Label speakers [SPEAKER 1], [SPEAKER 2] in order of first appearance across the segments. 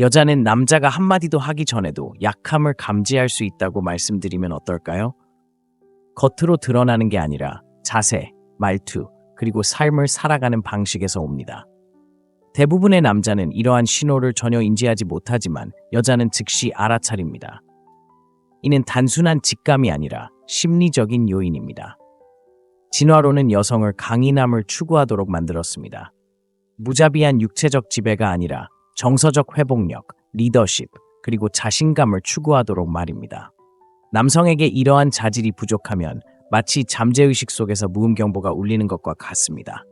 [SPEAKER 1] 여자는 남자가 한마디도 하기 전에도 약함을 감지할 수 있다고 말씀드리면 어떨까요? 겉으로 드러나는 게 아니라 자세, 말투, 그리고 삶을 살아가는 방식에서 옵니다. 대부분의 남자는 이러한 신호를 전혀 인지하지 못하지만 여자는 즉시 알아차립니다. 이는 단순한 직감이 아니라 심리적인 요인입니다. 진화론은 여성을 강인함을 추구하도록 만들었습니다. 무자비한 육체적 지배가 아니라 정서적 회복력, 리더십, 그리고 자신감을 추구하도록 말입니다. 남성에게 이러한 자질이 부족하면 마치 잠재의식 속에서 무음경보가 울리는 것과 같습니다.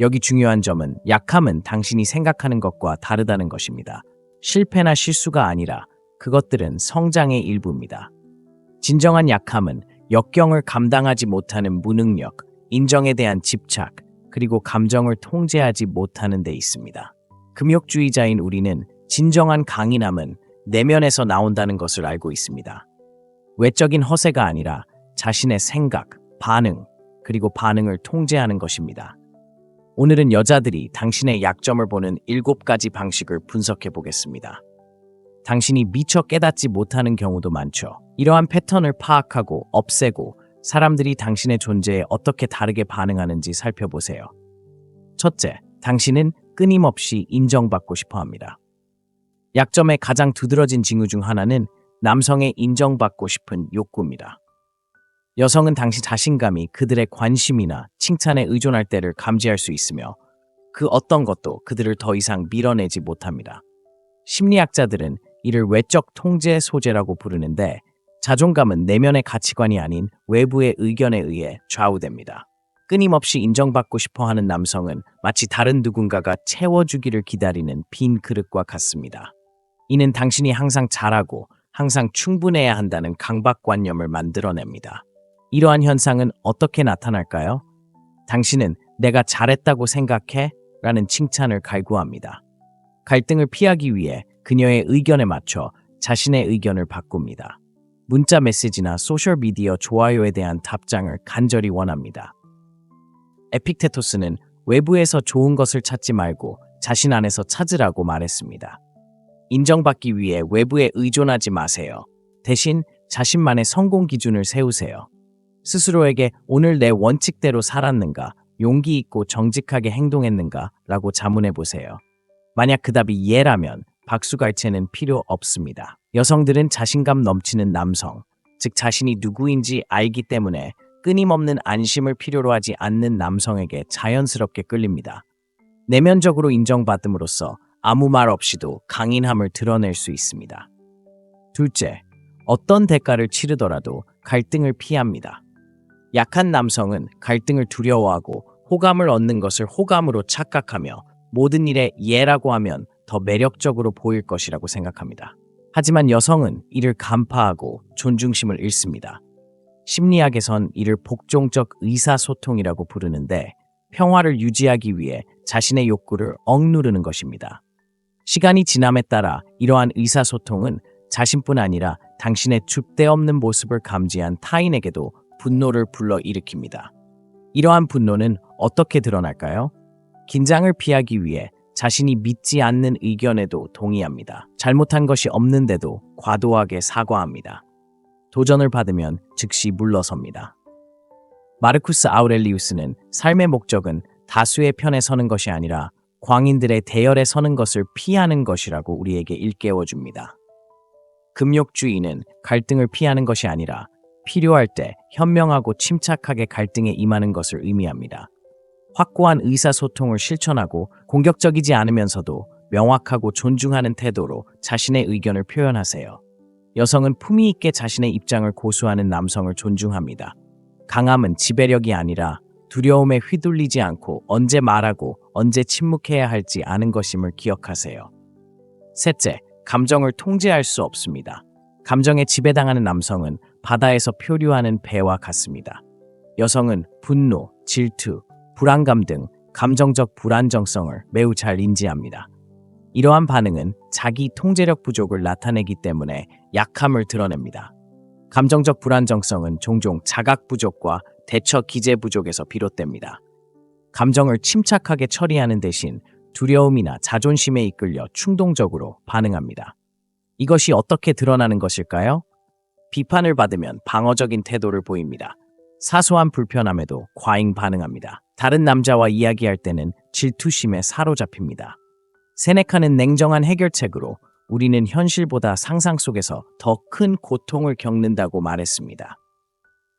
[SPEAKER 1] 여기 중요한 점은 약함은 당신이 생각하는 것과 다르다는 것입니다. 실패나 실수가 아니라 그것들은 성장의 일부입니다. 진정한 약함은 역경을 감당하지 못하는 무능력, 인정에 대한 집착, 그리고 감정을 통제하지 못하는 데 있습니다. 금욕주의자인 우리는 진정한 강인함은 내면에서 나온다는 것을 알고 있습니다. 외적인 허세가 아니라 자신의 생각, 반응, 그리고 반응을 통제하는 것입니다. 오늘은 여자들이 당신의 약점을 보는 7가지 방식을 분석해 보겠습니다. 당신이 미처 깨닫지 못하는 경우도 많죠. 이러한 패턴을 파악하고 없애고 사람들이 당신의 존재에 어떻게 다르게 반응하는지 살펴보세요. 첫째, 당신은 끊임없이 인정받고 싶어 합니다. 약점의 가장 두드러진 징후 중 하나는 남성의 인정받고 싶은 욕구입니다. 여성은 당신 자신감이 그들의 관심이나 칭찬에 의존할 때를 감지할 수 있으며 그 어떤 것도 그들을 더 이상 밀어내지 못합니다. 심리학자들은 이를 외적 통제 소재라고 부르는데 자존감은 내면의 가치관이 아닌 외부의 의견에 의해 좌우됩니다. 끊임없이 인정받고 싶어 하는 남성은 마치 다른 누군가가 채워주기를 기다리는 빈 그릇과 같습니다. 이는 당신이 항상 잘하고 항상 충분해야 한다는 강박관념을 만들어냅니다. 이러한 현상은 어떻게 나타날까요? 당신은 내가 잘했다고 생각해? 라는 칭찬을 갈구합니다. 갈등을 피하기 위해 그녀의 의견에 맞춰 자신의 의견을 바꿉니다. 문자 메시지나 소셜미디어 좋아요에 대한 답장을 간절히 원합니다. 에픽테토스는 외부에서 좋은 것을 찾지 말고 자신 안에서 찾으라고 말했습니다. 인정받기 위해 외부에 의존하지 마세요. 대신 자신만의 성공 기준을 세우세요. 스스로에게 오늘 내 원칙대로 살았는가, 용기 있고 정직하게 행동했는가 라고 자문해 보세요. 만약 그 답이 예라면 박수갈채는 필요 없습니다. 여성들은 자신감 넘치는 남성, 즉 자신이 누구인지 알기 때문에 끊임없는 안심을 필요로 하지 않는 남성에게 자연스럽게 끌립니다. 내면적으로 인정받음으로써 아무 말 없이도 강인함을 드러낼 수 있습니다. 둘째, 어떤 대가를 치르더라도 갈등을 피합니다. 약한 남성은 갈등을 두려워하고 호감을 얻는 것을 호감으로 착각하며 모든 일에 예라고 하면 더 매력적으로 보일 것이라고 생각합니다. 하지만 여성은 이를 간파하고 존중심을 잃습니다. 심리학에선 이를 복종적 의사소통이라고 부르는데 평화를 유지하기 위해 자신의 욕구를 억누르는 것입니다. 시간이 지남에 따라 이러한 의사소통은 자신뿐 아니라 당신의 줏대 없는 모습을 감지한 타인에게도 분노를 불러일으킵니다. 이러한 분노는 어떻게 드러날까요? 긴장을 피하기 위해 자신이 믿지 않는 의견에도 동의합니다. 잘못한 것이 없는데도 과도하게 사과합니다. 도전을 받으면 즉시 물러섭니다. 마르쿠스 아우렐리우스는 삶의 목적은 다수의 편에 서는 것이 아니라 광인들의 대열에 서는 것을 피하는 것이라고 우리에게 일깨워줍니다. 금욕주의는 갈등을 피하는 것이 아니라 필요할 때 현명하고 침착하게 갈등에 임하는 것을 의미합니다. 확고한 의사소통을 실천하고 공격적이지 않으면서도 명확하고 존중하는 태도로 자신의 의견을 표현하세요. 여성은 품위 있게 자신의 입장을 고수하는 남성을 존중합니다. 강함은 지배력이 아니라 두려움에 휘둘리지 않고 언제 말하고 언제 침묵해야 할지 아는 것임을 기억하세요. 셋째, 감정을 통제할 수 없습니다. 감정에 지배당하는 남성은 바다에서 표류하는 배와 같습니다. 여성은 분노, 질투, 불안감 등 감정적 불안정성을 매우 잘 인지합니다. 이러한 반응은 자기 통제력 부족을 나타내기 때문에 약함을 드러냅니다. 감정적 불안정성은 종종 자각 부족과 대처 기제 부족에서 비롯됩니다. 감정을 침착하게 처리하는 대신 두려움이나 자존심에 이끌려 충동적으로 반응합니다. 이것이 어떻게 드러나는 것일까요? 비판을 받으면 방어적인 태도를 보입니다. 사소한 불편함에도 과잉 반응합니다. 다른 남자와 이야기할 때는 질투심에 사로잡힙니다. 세네카는 냉정한 해결책으로 우리는 현실보다 상상 속에서 더 큰 고통을 겪는다고 말했습니다.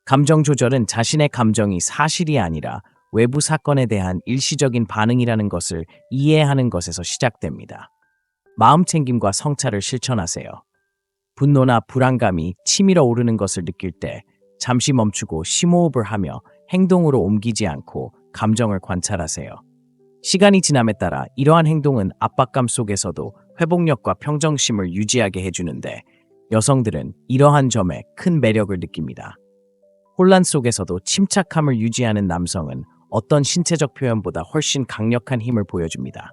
[SPEAKER 1] 감정 조절은 자신의 감정이 사실이 아니라 외부 사건에 대한 일시적인 반응이라는 것을 이해하는 것에서 시작됩니다. 마음 챙김과 성찰을 실천하세요. 분노나 불안감이 치밀어 오르는 것을 느낄 때 잠시 멈추고 심호흡을 하며 행동으로 옮기지 않고 감정을 관찰하세요. 시간이 지남에 따라 이러한 행동은 압박감 속에서도 회복력과 평정심을 유지하게 해주는데 여성들은 이러한 점에 큰 매력을 느낍니다. 혼란 속에서도 침착함을 유지하는 남성은 어떤 신체적 표현보다 훨씬 강력한 힘을 보여줍니다.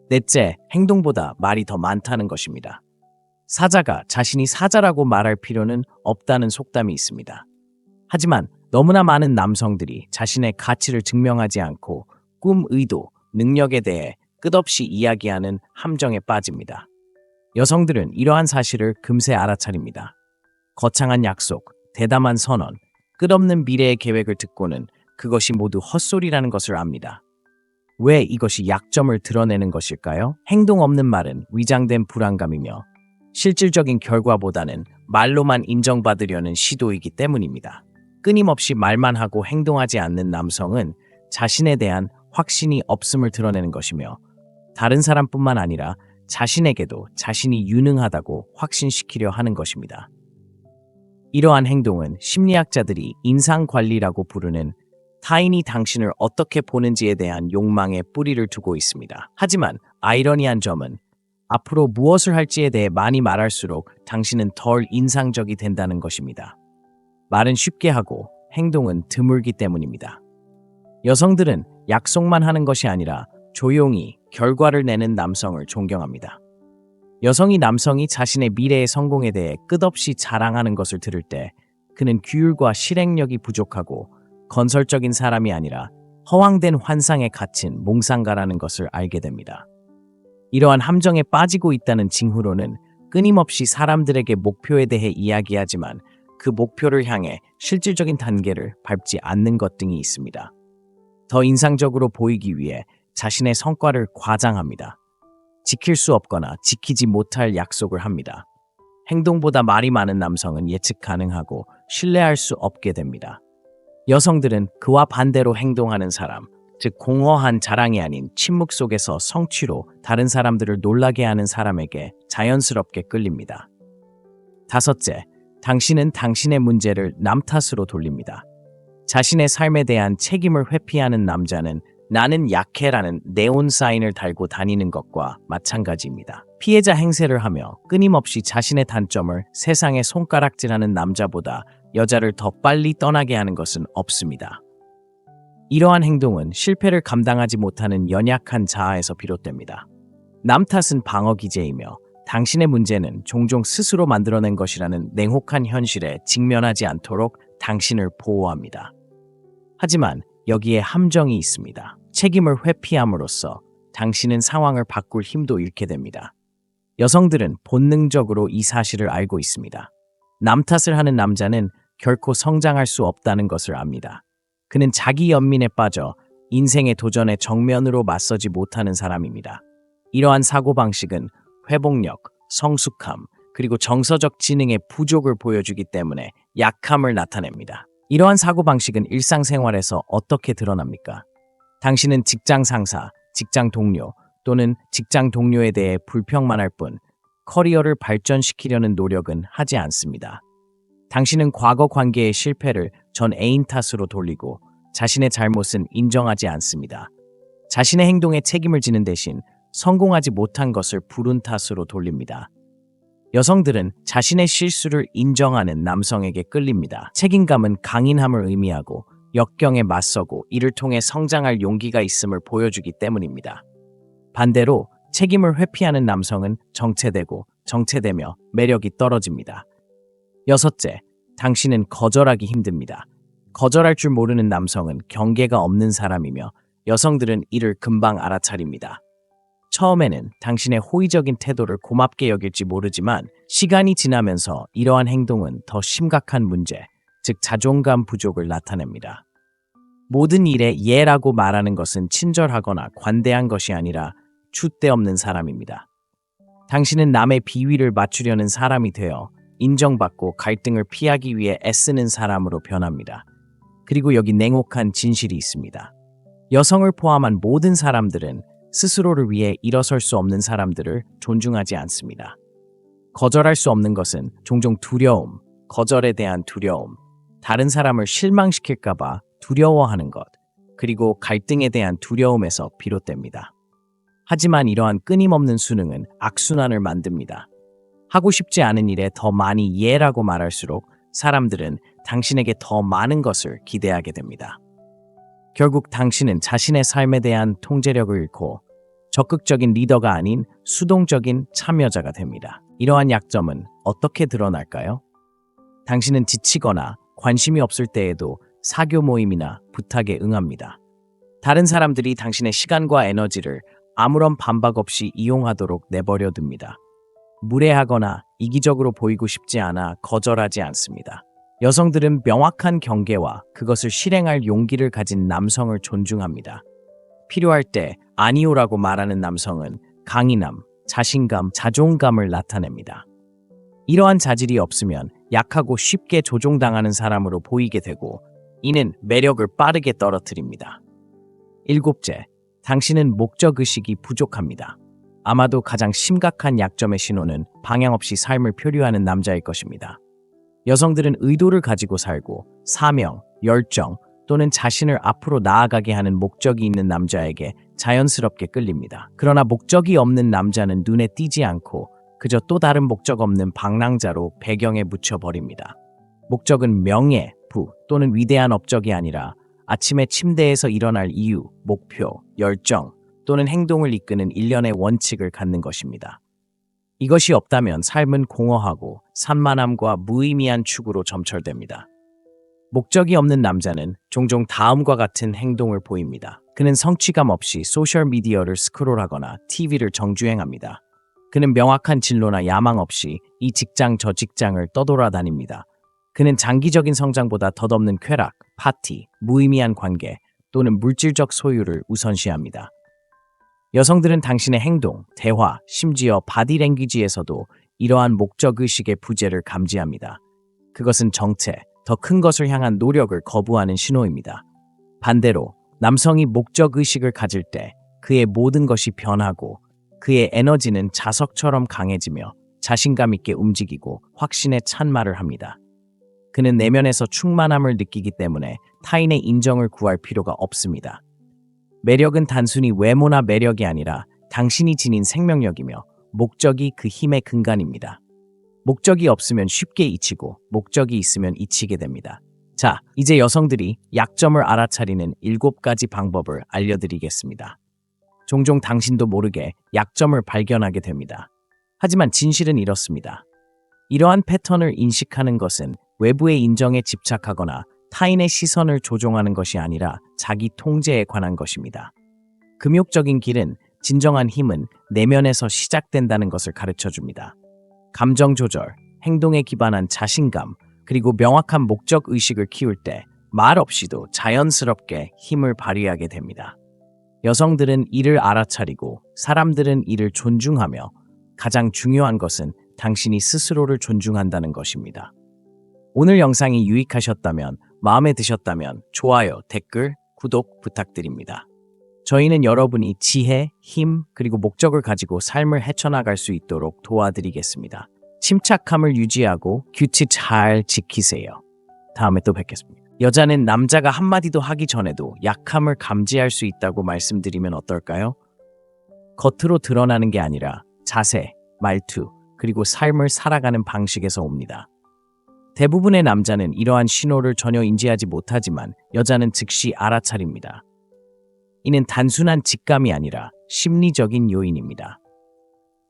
[SPEAKER 1] 넷째, 행동보다 말이 더 많다는 것입니다. 사자가 자신이 사자라고 말할 필요는 없다는 속담이 있습니다. 하지만 너무나 많은 남성들이 자신의 가치를 증명하지 않고 꿈, 의도, 능력에 대해 끝없이 이야기하는 함정에 빠집니다. 여성들은 이러한 사실을 금세 알아차립니다. 거창한 약속, 대담한 선언, 끝없는 미래의 계획을 듣고는 그것이 모두 헛소리라는 것을 압니다. 왜 이것이 약점을 드러내는 것일까요? 행동 없는 말은 위장된 불안감이며 실질적인 결과보다는 말로만 인정받으려는 시도이기 때문입니다. 끊임없이 말만 하고 행동하지 않는 남성은 자신에 대한 확신이 없음을 드러내는 것이며 다른 사람뿐만 아니라 자신에게도 자신이 유능하다고 확신시키려 하는 것입니다. 이러한 행동은 심리학자들이 인상관리라고 부르는 타인이 당신을 어떻게 보는지에 대한 욕망에 뿌리를 두고 있습니다. 하지만 아이러니한 점은 앞으로 무엇을 할지에 대해 많이 말할수록 당신은 덜 인상적이 된다는 것입니다. 말은 쉽게 하고 행동은 드물기 때문입니다. 여성들은 약속만 하는 것이 아니라 조용히 결과를 내는 남성을 존경합니다. 여성이 남성이 자신의 미래의 성공에 대해 끝없이 자랑하는 것을 들을 때 그는 규율과 실행력이 부족하고 건설적인 사람이 아니라 허황된 환상에 갇힌 몽상가라는 것을 알게 됩니다. 이러한 함정에 빠지고 있다는 징후로는 끊임없이 사람들에게 목표에 대해 이야기하지만 그 목표를 향해 실질적인 단계를 밟지 않는 것 등이 있습니다. 더 인상적으로 보이기 위해 자신의 성과를 과장합니다. 지킬 수 없거나 지키지 못할 약속을 합니다. 행동보다 말이 많은 남성은 예측 가능하고 신뢰할 수 없게 됩니다. 여성들은 그와 반대로 행동하는 사람, 즉 공허한 자랑이 아닌 침묵 속에서 성취로 다른 사람들을 놀라게 하는 사람에게 자연스럽게 끌립니다. 다섯째, 당신은 당신의 문제를 남 탓으로 돌립니다. 자신의 삶에 대한 책임을 회피하는 남자는 나는 약해라는 네온 사인을 달고 다니는 것과 마찬가지입니다. 피해자 행세를 하며 끊임없이 자신의 단점을 세상에 손가락질하는 남자보다 여자를 더 빨리 떠나게 하는 것은 없습니다. 이러한 행동은 실패를 감당하지 못하는 연약한 자아에서 비롯됩니다. 남 탓은 방어 기제이며 당신의 문제는 종종 스스로 만들어낸 것이라는 냉혹한 현실에 직면하지 않도록 당신을 보호합니다. 하지만 여기에 함정이 있습니다. 책임을 회피함으로써 당신은 상황을 바꿀 힘도 잃게 됩니다. 여성들은 본능적으로 이 사실을 알고 있습니다. 남 탓을 하는 남자는 결코 성장할 수 없다는 것을 압니다. 그는 자기 연민에 빠져 인생의 도전에 정면으로 맞서지 못하는 사람입니다. 이러한 사고방식은 회복력, 성숙함, 그리고 정서적 지능의 부족을 보여주기 때문에 약함을 나타냅니다. 이러한 사고방식은 일상생활에서 어떻게 드러납니까? 당신은 직장 상사, 직장 동료 또는 직장 동료에 대해 불평만 할 뿐 커리어를 발전시키려는 노력은 하지 않습니다. 당신은 과거 관계의 실패를 전 애인 탓으로 돌리고 자신의 잘못은 인정하지 않습니다. 자신의 행동에 책임을 지는 대신 성공하지 못한 것을 불운 탓으로 돌립니다. 여성들은 자신의 실수를 인정하는 남성에게 끌립니다. 책임감은 강인함을 의미하고 역경에 맞서고 이를 통해 성장할 용기가 있음을 보여주기 때문입니다. 반대로 책임을 회피하는 남성은 정체되며 매력이 떨어집니다. 여섯째, 당신은 거절하기 힘듭니다. 거절할 줄 모르는 남성은 경계가 없는 사람이며 여성들은 이를 금방 알아차립니다. 처음에는 당신의 호의적인 태도를 고맙게 여길지 모르지만 시간이 지나면서 이러한 행동은 더 심각한 문제, 즉 자존감 부족을 나타냅니다. 모든 일에 예라고 말하는 것은 친절하거나 관대한 것이 아니라 줏대 없는 사람입니다. 당신은 남의 비위를 맞추려는 사람이 되어 인정받고 갈등을 피하기 위해 애쓰는 사람으로 변합니다. 그리고 여기 냉혹한 진실이 있습니다. 여성을 포함한 모든 사람들은 스스로를 위해 일어설 수 없는 사람들을 존중하지 않습니다. 거절할 수 없는 것은 종종 두려움, 거절에 대한 두려움, 다른 사람을 실망시킬까봐 두려워하는 것, 그리고 갈등에 대한 두려움에서 비롯됩니다. 하지만 이러한 끊임없는 수능은 악순환을 만듭니다. 하고 싶지 않은 일에 더 많이 예라고 말할수록 사람들은 당신에게 더 많은 것을 기대하게 됩니다. 결국 당신은 자신의 삶에 대한 통제력을 잃고 적극적인 리더가 아닌 수동적인 참여자가 됩니다. 이러한 약점은 어떻게 드러날까요? 당신은 지치거나 관심이 없을 때에도 사교 모임이나 부탁에 응합니다. 다른 사람들이 당신의 시간과 에너지를 아무런 반박 없이 이용하도록 내버려 둡니다. 무례하거나 이기적으로 보이고 싶지 않아 거절하지 않습니다. 여성들은 명확한 경계와 그것을 실행할 용기를 가진 남성을 존중합니다. 필요할 때 아니오라고 말하는 남성은 강인함, 자신감, 자존감을 나타냅니다. 이러한 자질이 없으면 약하고 쉽게 조종당하는 사람으로 보이게 되고 이는 매력을 빠르게 떨어뜨립니다. 7째, 당신은 목적의식이 부족합니다. 아마도 가장 심각한 약점의 신호는 방향 없이 삶을 표류하는 남자일 것입니다. 여성들은 의도를 가지고 살고 사명, 열정 또는 자신을 앞으로 나아가게 하는 목적이 있는 남자에게 자연스럽게 끌립니다. 그러나 목적이 없는 남자는 눈에 띄지 않고 그저 또 다른 목적 없는 방랑자로 배경에 묻혀버립니다. 목적은 명예, 부 또는 위대한 업적이 아니라 아침에 침대에서 일어날 이유, 목표, 열정 또는 행동을 이끄는 일련의 원칙을 갖는 것입니다. 이것이 없다면 삶은 공허하고 산만함과 무의미한 축으로 점철됩니다. 목적이 없는 남자는 종종 다음과 같은 행동을 보입니다. 그는 성취감 없이 소셜미디어를 스크롤하거나 TV를 정주행합니다. 그는 명확한 진로나 야망 없이 이 직장 저 직장을 떠돌아다닙니다. 그는 장기적인 성장보다 덧없는 쾌락, 파티, 무의미한 관계 또는 물질적 소유를 우선시합니다. 여성들은 당신의 행동, 대화, 심지어 바디랭귀지에서도 이러한 목적의식의 부재를 감지합니다. 그것은 정체, 더 큰 것을 향한 노력을 거부하는 신호입니다. 반대로 남성이 목적의식을 가질 때 그의 모든 것이 변하고 그의 에너지는 자석처럼 강해지며 자신감 있게 움직이고 확신에 찬 말을 합니다. 그는 내면에서 충만함을 느끼기 때문에 타인의 인정을 구할 필요가 없습니다. 매력은 단순히 외모나 매력이 아니라 당신이 지닌 생명력이며 목적이 그 힘의 근간입니다. 목적이 없으면 쉽게 잊히고 목적이 있으면 잊히게 됩니다. 자, 이제 여성들이 약점을 알아차리는 7가지 방법을 알려드리겠습니다. 종종 당신도 모르게 약점을 발견하게 됩니다. 하지만 진실은 이렇습니다. 이러한 패턴을 인식하는 것은 외부의 인정에 집착하거나 타인의 시선을 조종하는 것이 아니라 자기 통제에 관한 것입니다. 금욕적인 길은 진정한 힘은 내면에서 시작된다는 것을 가르쳐줍니다. 감정 조절, 행동에 기반한 자신감, 그리고 명확한 목적의식을 키울 때 말 없이도 자연스럽게 힘을 발휘하게 됩니다. 여성들은 이를 알아차리고 사람들은 이를 존중하며 가장 중요한 것은 당신이 스스로를 존중한다는 것입니다. 오늘 영상이 유익하셨다면, 마음에 드셨다면 좋아요, 댓글, 구독 부탁드립니다. 저희는 여러분이 지혜, 힘, 그리고 목적을 가지고 삶을 헤쳐나갈 수 있도록 도와드리겠습니다. 침착함을 유지하고 규칙 잘 지키세요. 다음에 또 뵙겠습니다. 여자는 남자가 한마디도 하기 전에도 약함을 감지할 수 있다고 말씀드리면 어떨까요? 겉으로 드러나는 게 아니라 자세, 말투, 그리고 삶을 살아가는 방식에서 옵니다. 대부분의 남자는 이러한 신호를 전혀 인지하지 못하지만 여자는 즉시 알아차립니다. 이는 단순한 직감이 아니라 심리적인 요인입니다.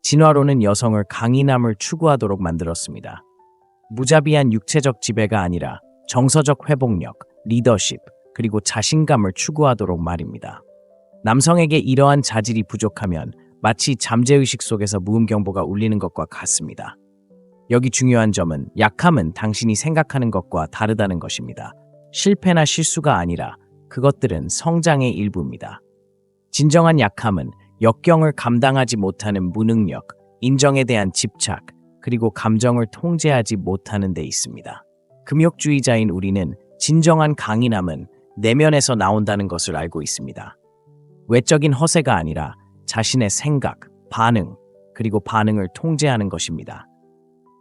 [SPEAKER 1] 진화론은 여성을 강인함을 추구하도록 만들었습니다. 무자비한 육체적 지배가 아니라 정서적 회복력, 리더십, 그리고 자신감을 추구하도록 말입니다. 남성에게 이러한 자질이 부족하면 마치 잠재의식 속에서 무음경보가 울리는 것과 같습니다. 여기 중요한 점은 약함은 당신이 생각하는 것과 다르다는 것입니다. 실패나 실수가 아니라 그것들은 성장의 일부입니다. 진정한 약함은 역경을 감당하지 못하는 무능력, 인정에 대한 집착, 그리고 감정을 통제하지 못하는 데 있습니다. 금욕주의자인 우리는 진정한 강인함은 내면에서 나온다는 것을 알고 있습니다. 외적인 허세가 아니라 자신의 생각, 반응, 그리고 반응을 통제하는 것입니다.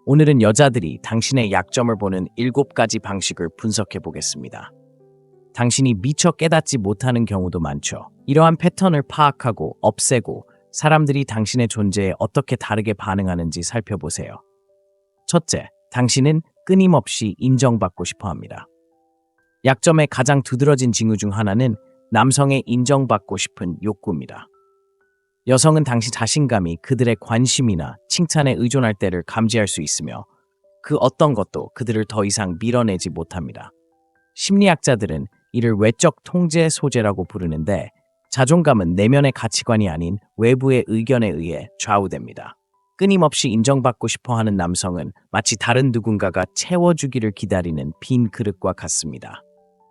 [SPEAKER 1] 오늘은 여자들이 당신의 약점을 보는 7가지 방식을 분석해 보겠습니다. 당신이 미처 깨닫지 못하는 경우도 많죠. 이러한 패턴을 파악하고 없애고 사람들이 당신의 존재에 어떻게 다르게 반응하는지 살펴보세요. 첫째, 당신은 끊임없이 인정받고 싶어 합니다. 약점의 가장 두드러진 징후 중 하나는 남성의 인정받고 싶은 욕구입니다. 여성은 당신 자신감이 그들의 관심이나 칭찬에 의존할 때를 감지할 수 있으며 그 어떤 것도 그들을 더 이상 밀어내지 못합니다. 심리학자들은 이를 외적 통제 소재라고 부르는데 자존감은 내면의 가치관이 아닌 외부의 의견에 의해 좌우됩니다. 끊임없이 인정받고 싶어하는 남성은 마치 다른 누군가가 채워주기를 기다리는 빈 그릇과 같습니다.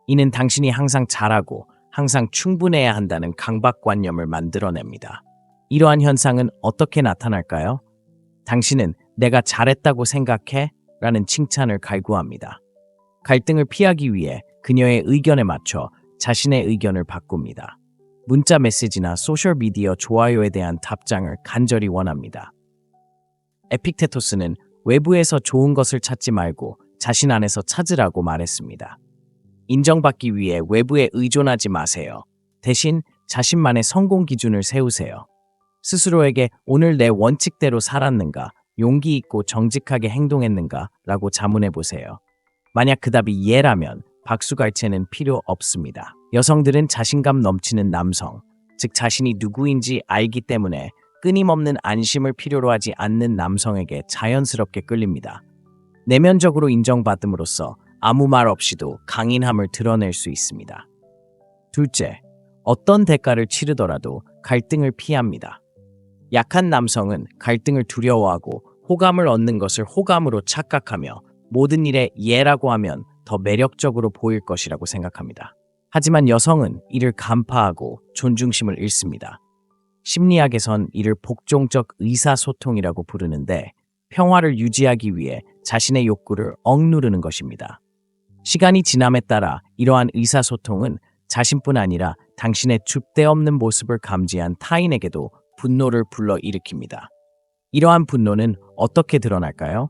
[SPEAKER 1] 이는 당신이 항상 잘하고 항상 충분해야 한다는 강박관념을 만들어냅니다. 이러한 현상은 어떻게 나타날까요? 당신은 내가 잘했다고 생각해? 라는 칭찬을 갈구합니다. 갈등을 피하기 위해 그녀의 의견에 맞춰 자신의 의견을 바꿉니다. 문자 메시지나 소셜미디어 좋아요에 대한 답장을 간절히 원합니다. 에픽테토스는 외부에서 좋은 것을 찾지 말고 자신 안에서 찾으라고 말했습니다. 인정받기 위해 외부에 의존하지 마세요. 대신 자신만의 성공 기준을 세우세요. 스스로에게 오늘 내 원칙대로 살았는가, 용기 있고 정직하게 행동했는가 라고 자문해 보세요. 만약 그 답이 예라면 박수갈채는 필요 없습니다. 여성들은 자신감 넘치는 남성, 즉 자신이 누구인지 알기 때문에 끊임없는 안심을 필요로 하지 않는 남성에게 자연스럽게 끌립니다. 내면적으로 인정받음으로써 아무 말 없이도 강인함을 드러낼 수 있습니다. 둘째, 어떤 대가를 치르더라도 갈등을 피합니다. 약한 남성은 갈등을 두려워하고 호감을 얻는 것을 호감으로 착각하며 모든 일에 예라고 하면 더 매력적으로 보일 것이라고 생각합니다. 하지만 여성은 이를 간파하고 존중심을 잃습니다. 심리학에선 이를 복종적 의사소통이라고 부르는데 평화를 유지하기 위해 자신의 욕구를 억누르는 것입니다. 시간이 지남에 따라 이러한 의사소통은 자신뿐 아니라 당신의 줏대없는 모습을 감지한 타인에게도 분노를 불러일으킵니다. 이러한 분노는 어떻게 드러날까요?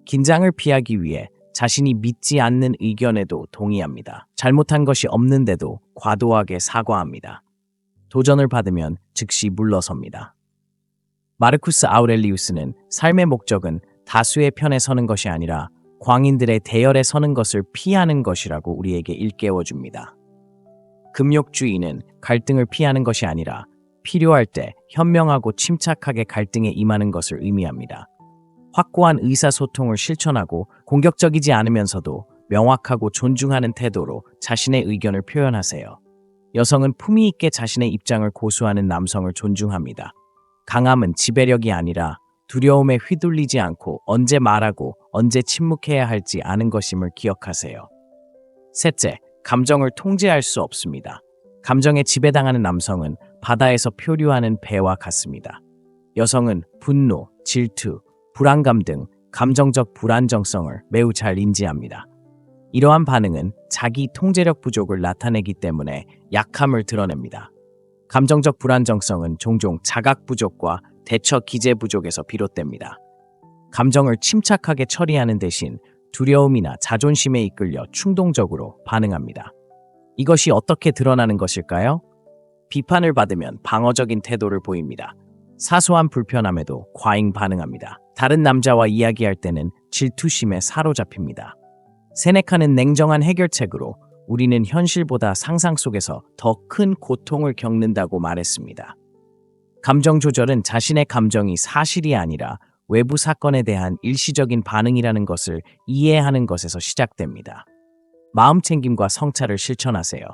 [SPEAKER 1] 긴장을 피하기 위해 자신이 믿지 않는 의견에도 동의합니다. 잘못한 것이 없는데도 과도하게 사과합니다. 도전을 받으면 즉시 물러섭니다. 마르쿠스 아우렐리우스는 삶의 목적은 다수의 편에 서는 것이 아니라 광인들의 대열에 서는 것을 피하는 것이라고 우리에게 일깨워줍니다. 금욕주의는 갈등을 피하는 것이 아니라 필요할 때 현명하고 침착하게 갈등에 임하는 것을 의미합니다. 확고한 의사소통을 실천하고 공격적이지 않으면서도 명확하고 존중하는 태도로 자신의 의견을 표현하세요. 여성은 품위 있게 자신의 입장을 고수하는 남성을 존중합니다. 강함은 지배력이 아니라 두려움에 휘둘리지 않고 언제 말하고 언제 침묵해야 할지 아는 것임을 기억하세요. 셋째, 감정을 통제할 수 없습니다. 감정에 지배당하는 남성은 바다에서 표류하는 배와 같습니다. 여성은 분노, 질투, 불안감 등 감정적 불안정성을 매우 잘 인지합니다. 이러한 반응은 자기 통제력 부족을 나타내기 때문에 약함을 드러냅니다. 감정적 불안정성은 종종 자각 부족과 대처 기제 부족에서 비롯됩니다. 감정을 침착하게 처리하는 대신 두려움이나 자존심에 이끌려 충동적으로 반응합니다. 이것이 어떻게 드러나는 것일까요? 비판을 받으면 방어적인 태도를 보입니다. 사소한 불편함에도 과잉 반응합니다. 다른 남자와 이야기할 때는 질투심에 사로잡힙니다. 세네카는 냉정한 해결책으로 우리는 현실보다 상상 속에서 더 큰 고통을 겪는다고 말했습니다. 감정 조절은 자신의 감정이 사실이 아니라 외부 사건에 대한 일시적인 반응이라는 것을 이해하는 것에서 시작됩니다. 마음 챙김과 성찰을 실천하세요.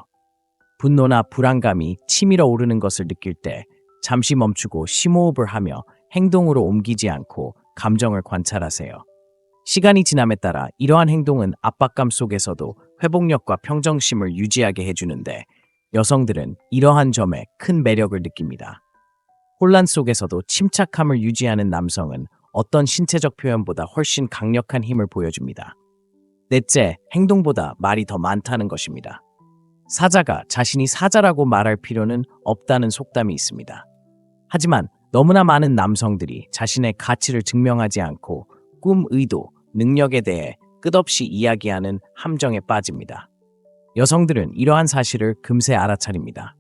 [SPEAKER 1] 분노나 불안감이 치밀어 오르는 것을 느낄 때 잠시 멈추고 심호흡을 하며 행동으로 옮기지 않고 감정을 관찰하세요. 시간이 지남에 따라 이러한 행동은 압박감 속에서도 회복력과 평정심을 유지하게 해주는데 여성들은 이러한 점에 큰 매력을 느낍니다. 혼란 속에서도 침착함을 유지하는 남성은 어떤 신체적 표현보다 훨씬 강력한 힘을 보여줍니다. 넷째, 행동보다 말이 더 많다는 것입니다. 사자가 자신이 사자라고 말할 필요는 없다는 속담이 있습니다. 하지만 너무나 많은 남성들이 자신의 가치를 증명하지 않고 꿈, 의도, 능력에 대해 끝없이 이야기하는 함정에 빠집니다. 여성들은 이러한 사실을 금세 알아차립니다.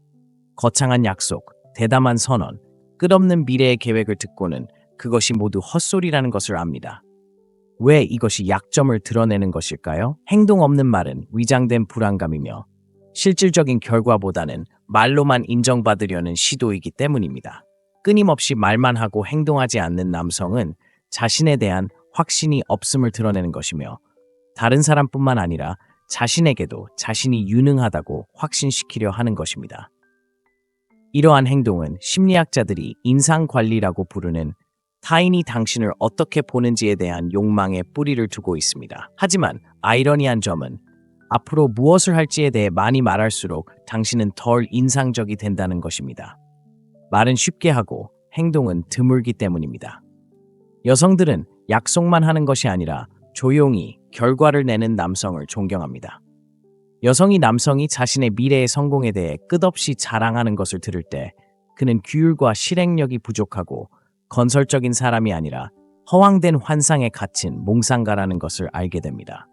[SPEAKER 1] 거창한 약속, 대담한 선언, 끝없는 미래의 계획을 듣고는 그것이 모두 헛소리라는 것을 압니다. 왜 이것이 약점을 드러내는 것일까요? 행동 없는 말은 위장된 불안감이며 실질적인 결과보다는 말로만 인정받으려는 시도이기 때문입니다. 끊임없이 말만 하고 행동하지 않는 남성은 자신에 대한 확신이 없음을 드러내는 것이며 다른 사람뿐만 아니라 자신에게도 자신이 유능하다고 확신시키려 하는 것입니다. 이러한 행동은 심리학자들이 인상관리라고 부르는 타인이 당신을 어떻게 보는지에 대한 욕망에 뿌리를 두고 있습니다. 하지만 아이러니한 점은 앞으로 무엇을 할지에 대해 많이 말할수록 당신은 덜 인상적이 된다는 것입니다. 말은 쉽게 하고 행동은 드물기 때문입니다. 여성들은 약속만 하는 것이 아니라 조용히 결과를 내는 남성을 존경합니다. 남성이 자신의 미래의 성공에 대해 끝없이 자랑하는 것을 들을 때 그는 규율과 실행력이 부족하고 건설적인 사람이 아니라 허황된 환상에 갇힌 몽상가라는 것을 알게 됩니다.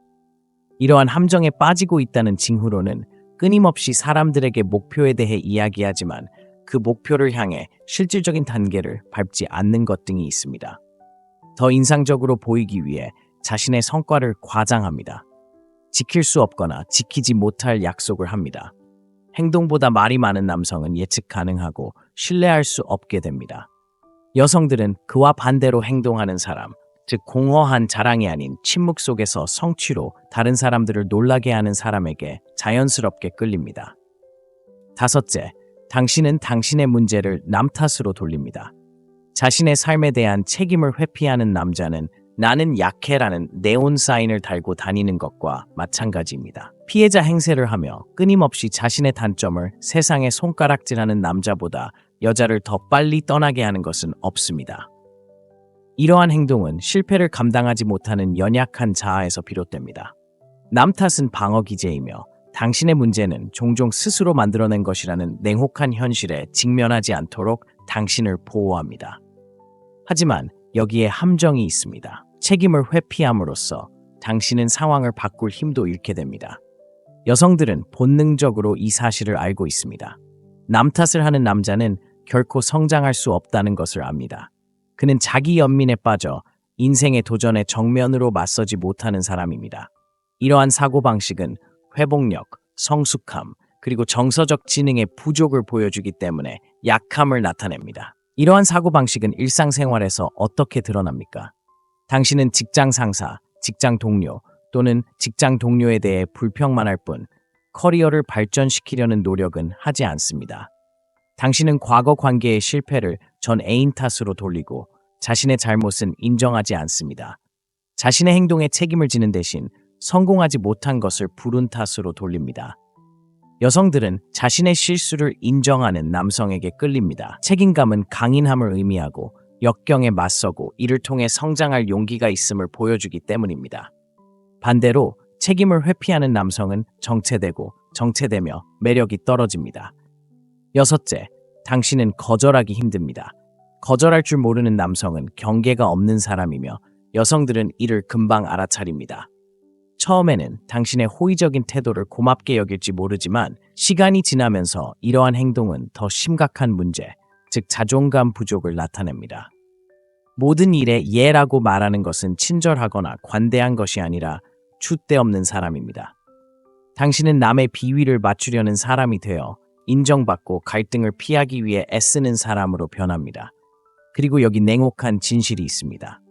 [SPEAKER 1] 이러한 함정에 빠지고 있다는 징후로는 끊임없이 사람들에게 목표에 대해 이야기하지만 그 목표를 향해 실질적인 단계를 밟지 않는 것 등이 있습니다. 더 인상적으로 보이기 위해 자신의 성과를 과장합니다. 지킬 수 없거나 지키지 못할 약속을 합니다. 행동보다 말이 많은 남성은 예측 가능하고 신뢰할 수 없게 됩니다. 여성들은 그와 반대로 행동하는 사람, 즉 공허한 자랑이 아닌 침묵 속에서 성취로 다른 사람들을 놀라게 하는 사람에게 자연스럽게 끌립니다. 다섯째, 당신은 당신의 문제를 남 탓으로 돌립니다. 자신의 삶에 대한 책임을 회피하는 남자는 나는 약해라는 네온 사인을 달고 다니는 것과 마찬가지입니다. 피해자 행세를 하며 끊임없이 자신의 단점을 세상에 손가락질하는 남자보다 여자를 더 빨리 떠나게 하는 것은 없습니다. 이러한 행동은 실패를 감당하지 못하는 연약한 자아에서 비롯됩니다. 남 탓은 방어 기제이며 당신의 문제는 종종 스스로 만들어낸 것이라는 냉혹한 현실에 직면하지 않도록 당신을 보호합니다. 하지만 여기에 함정이 있습니다. 책임을 회피함으로써 당신은 상황을 바꿀 힘도 잃게 됩니다. 여성들은 본능적으로 이 사실을 알고 있습니다. 남 탓을 하는 남자는 결코 성장할 수 없다는 것을 압니다. 그는 자기 연민에 빠져 인생의 도전에 정면으로 맞서지 못하는 사람입니다. 이러한 사고방식은 회복력, 성숙함, 그리고 정서적 지능의 부족을 보여주기 때문에 약함을 나타냅니다. 이러한 사고방식은 일상생활에서 어떻게 드러납니까? 당신은 직장 상사, 직장 동료 또는 직장 동료에 대해 불평만 할 뿐 커리어를 발전시키려는 노력은 하지 않습니다. 당신은 과거 관계의 실패를 전 애인 탓으로 돌리고 자신의 잘못은 인정하지 않습니다. 자신의 행동에 책임을 지는 대신 성공하지 못한 것을 불운 탓으로 돌립니다. 여성들은 자신의 실수를 인정하는 남성에게 끌립니다. 책임감은 강인함을 의미하고 역경에 맞서고 이를 통해 성장할 용기가 있음을 보여주기 때문입니다. 반대로 책임을 회피하는 남성은 정체되며 매력이 떨어집니다. 여섯째, 당신은 거절하기 힘듭니다. 거절할 줄 모르는 남성은 경계가 없는 사람이며 여성들은 이를 금방 알아차립니다. 처음에는 당신의 호의적인 태도를 고맙게 여길지 모르지만 시간이 지나면서 이러한 행동은 더 심각한 문제, 즉 자존감 부족을 나타냅니다. 모든 일에 예라고 말하는 것은 친절하거나 관대한 것이 아니라 줏대없는 사람입니다. 당신은 남의 비위를 맞추려는 사람이 되어 인정받고 갈등을 피하기 위해 애쓰는 사람으로 변합니다. 그리고 여기 냉혹한 진실이 있습니다.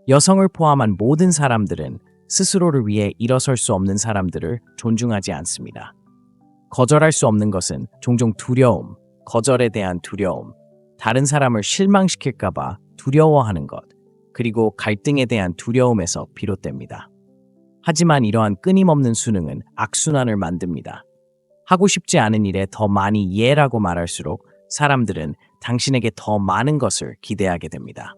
[SPEAKER 1] 여성을 포함한 모든 사람들은 스스로를 위해 일어설 수 없는 사람들을 존중하지 않습니다. 거절할 수 없는 것은 종종 두려움, 거절에 대한 두려움, 다른 사람을 실망시킬까봐 두려워하는 것, 그리고 갈등에 대한 두려움에서 비롯됩니다. 하지만 이러한 끊임없는 수능은 악순환을 만듭니다. 하고 싶지 않은 일에 더 많이 예라고 말할수록 사람들은 당신에게 더 많은 것을 기대하게 됩니다.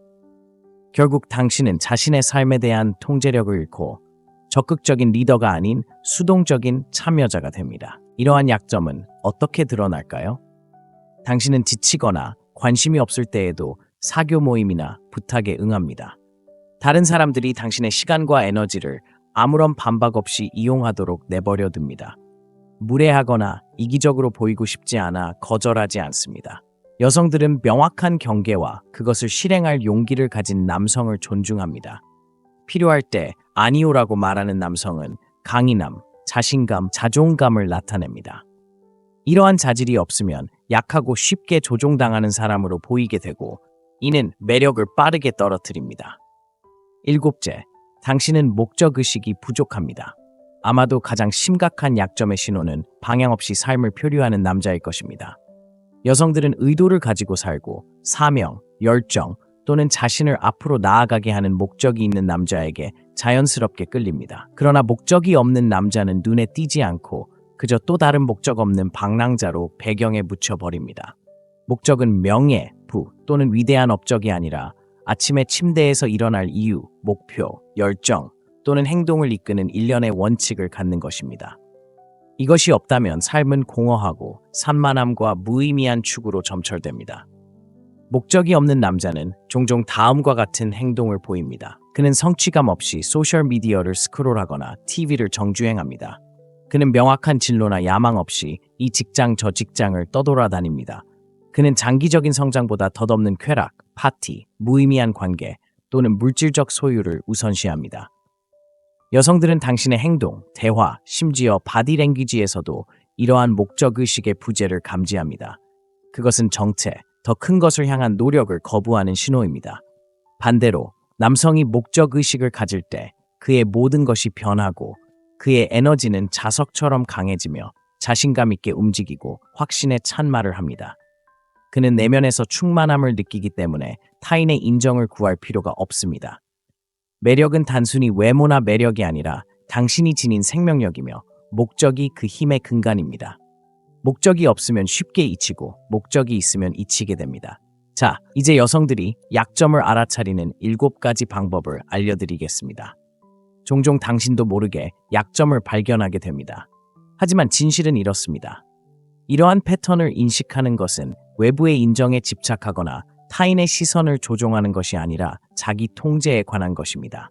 [SPEAKER 1] 결국 당신은 자신의 삶에 대한 통제력을 잃고 적극적인 리더가 아닌 수동적인 참여자가 됩니다. 이러한 약점은 어떻게 드러날까요? 당신은 지치거나 관심이 없을 때에도 사교 모임이나 부탁에 응합니다. 다른 사람들이 당신의 시간과 에너지를 아무런 반박 없이 이용하도록 내버려 둡니다. 무례하거나 이기적으로 보이고 싶지 않아 거절하지 않습니다. 여성들은 명확한 경계와 그것을 실행할 용기를 가진 남성을 존중합니다. 필요할 때 아니오라고 말하는 남성은 강인함, 자신감, 자존감을 나타냅니다. 이러한 자질이 없으면 약하고 쉽게 조종당하는 사람으로 보이게 되고 이는 매력을 빠르게 떨어뜨립니다. 일곱째, 당신은 목적의식이 부족합니다. 아마도 가장 심각한 약점의 신호는 방향 없이 삶을 표류하는 남자일 것입니다. 여성들은 의도를 가지고 살고 사명, 열정 또는 자신을 앞으로 나아가게 하는 목적이 있는 남자에게 자연스럽게 끌립니다. 그러나 목적이 없는 남자는 눈에 띄지 않고 그저 또 다른 목적 없는 방랑자로 배경에 묻혀버립니다. 목적은 명예, 부 또는 위대한 업적이 아니라 아침에 침대에서 일어날 이유, 목표, 열정 또는 행동을 이끄는 일련의 원칙을 갖는 것입니다. 이것이 없다면 삶은 공허하고 산만함과 무의미한 축으로 점철됩니다. 목적이 없는 남자는 종종 다음과 같은 행동을 보입니다. 그는 성취감 없이 소셜미디어를 스크롤하거나 TV를 정주행합니다. 그는 명확한 진로나 야망 없이 이 직장 저 직장을 떠돌아다닙니다. 그는 장기적인 성장보다 덧없는 쾌락, 파티, 무의미한 관계 또는 물질적 소유를 우선시합니다. 여성들은 당신의 행동, 대화, 심지어 바디랭귀지에서도 이러한 목적의식의 부재를 감지합니다. 그것은 정체, 더 큰 것을 향한 노력을 거부하는 신호입니다. 반대로 남성이 목적의식을 가질 때 그의 모든 것이 변하고 그의 에너지는 자석처럼 강해지며 자신감 있게 움직이고 확신에 찬 말을 합니다. 그는 내면에서 충만함을 느끼기 때문에 타인의 인정을 구할 필요가 없습니다. 매력은 단순히 외모나 매력이 아니라 당신이 지닌 생명력이며 목적이 그 힘의 근간입니다. 목적이 없으면 쉽게 잊히고 목적이 있으면 잊히게 됩니다. 자, 이제 여성들이 약점을 알아차리는 7가지 방법을 알려드리겠습니다. 종종 당신도 모르게 약점을 발견하게 됩니다. 하지만 진실은 이렇습니다. 이러한 패턴을 인식하는 것은 외부의 인정에 집착하거나 타인의 시선을 조종하는 것이 아니라 자기 통제에 관한 것입니다.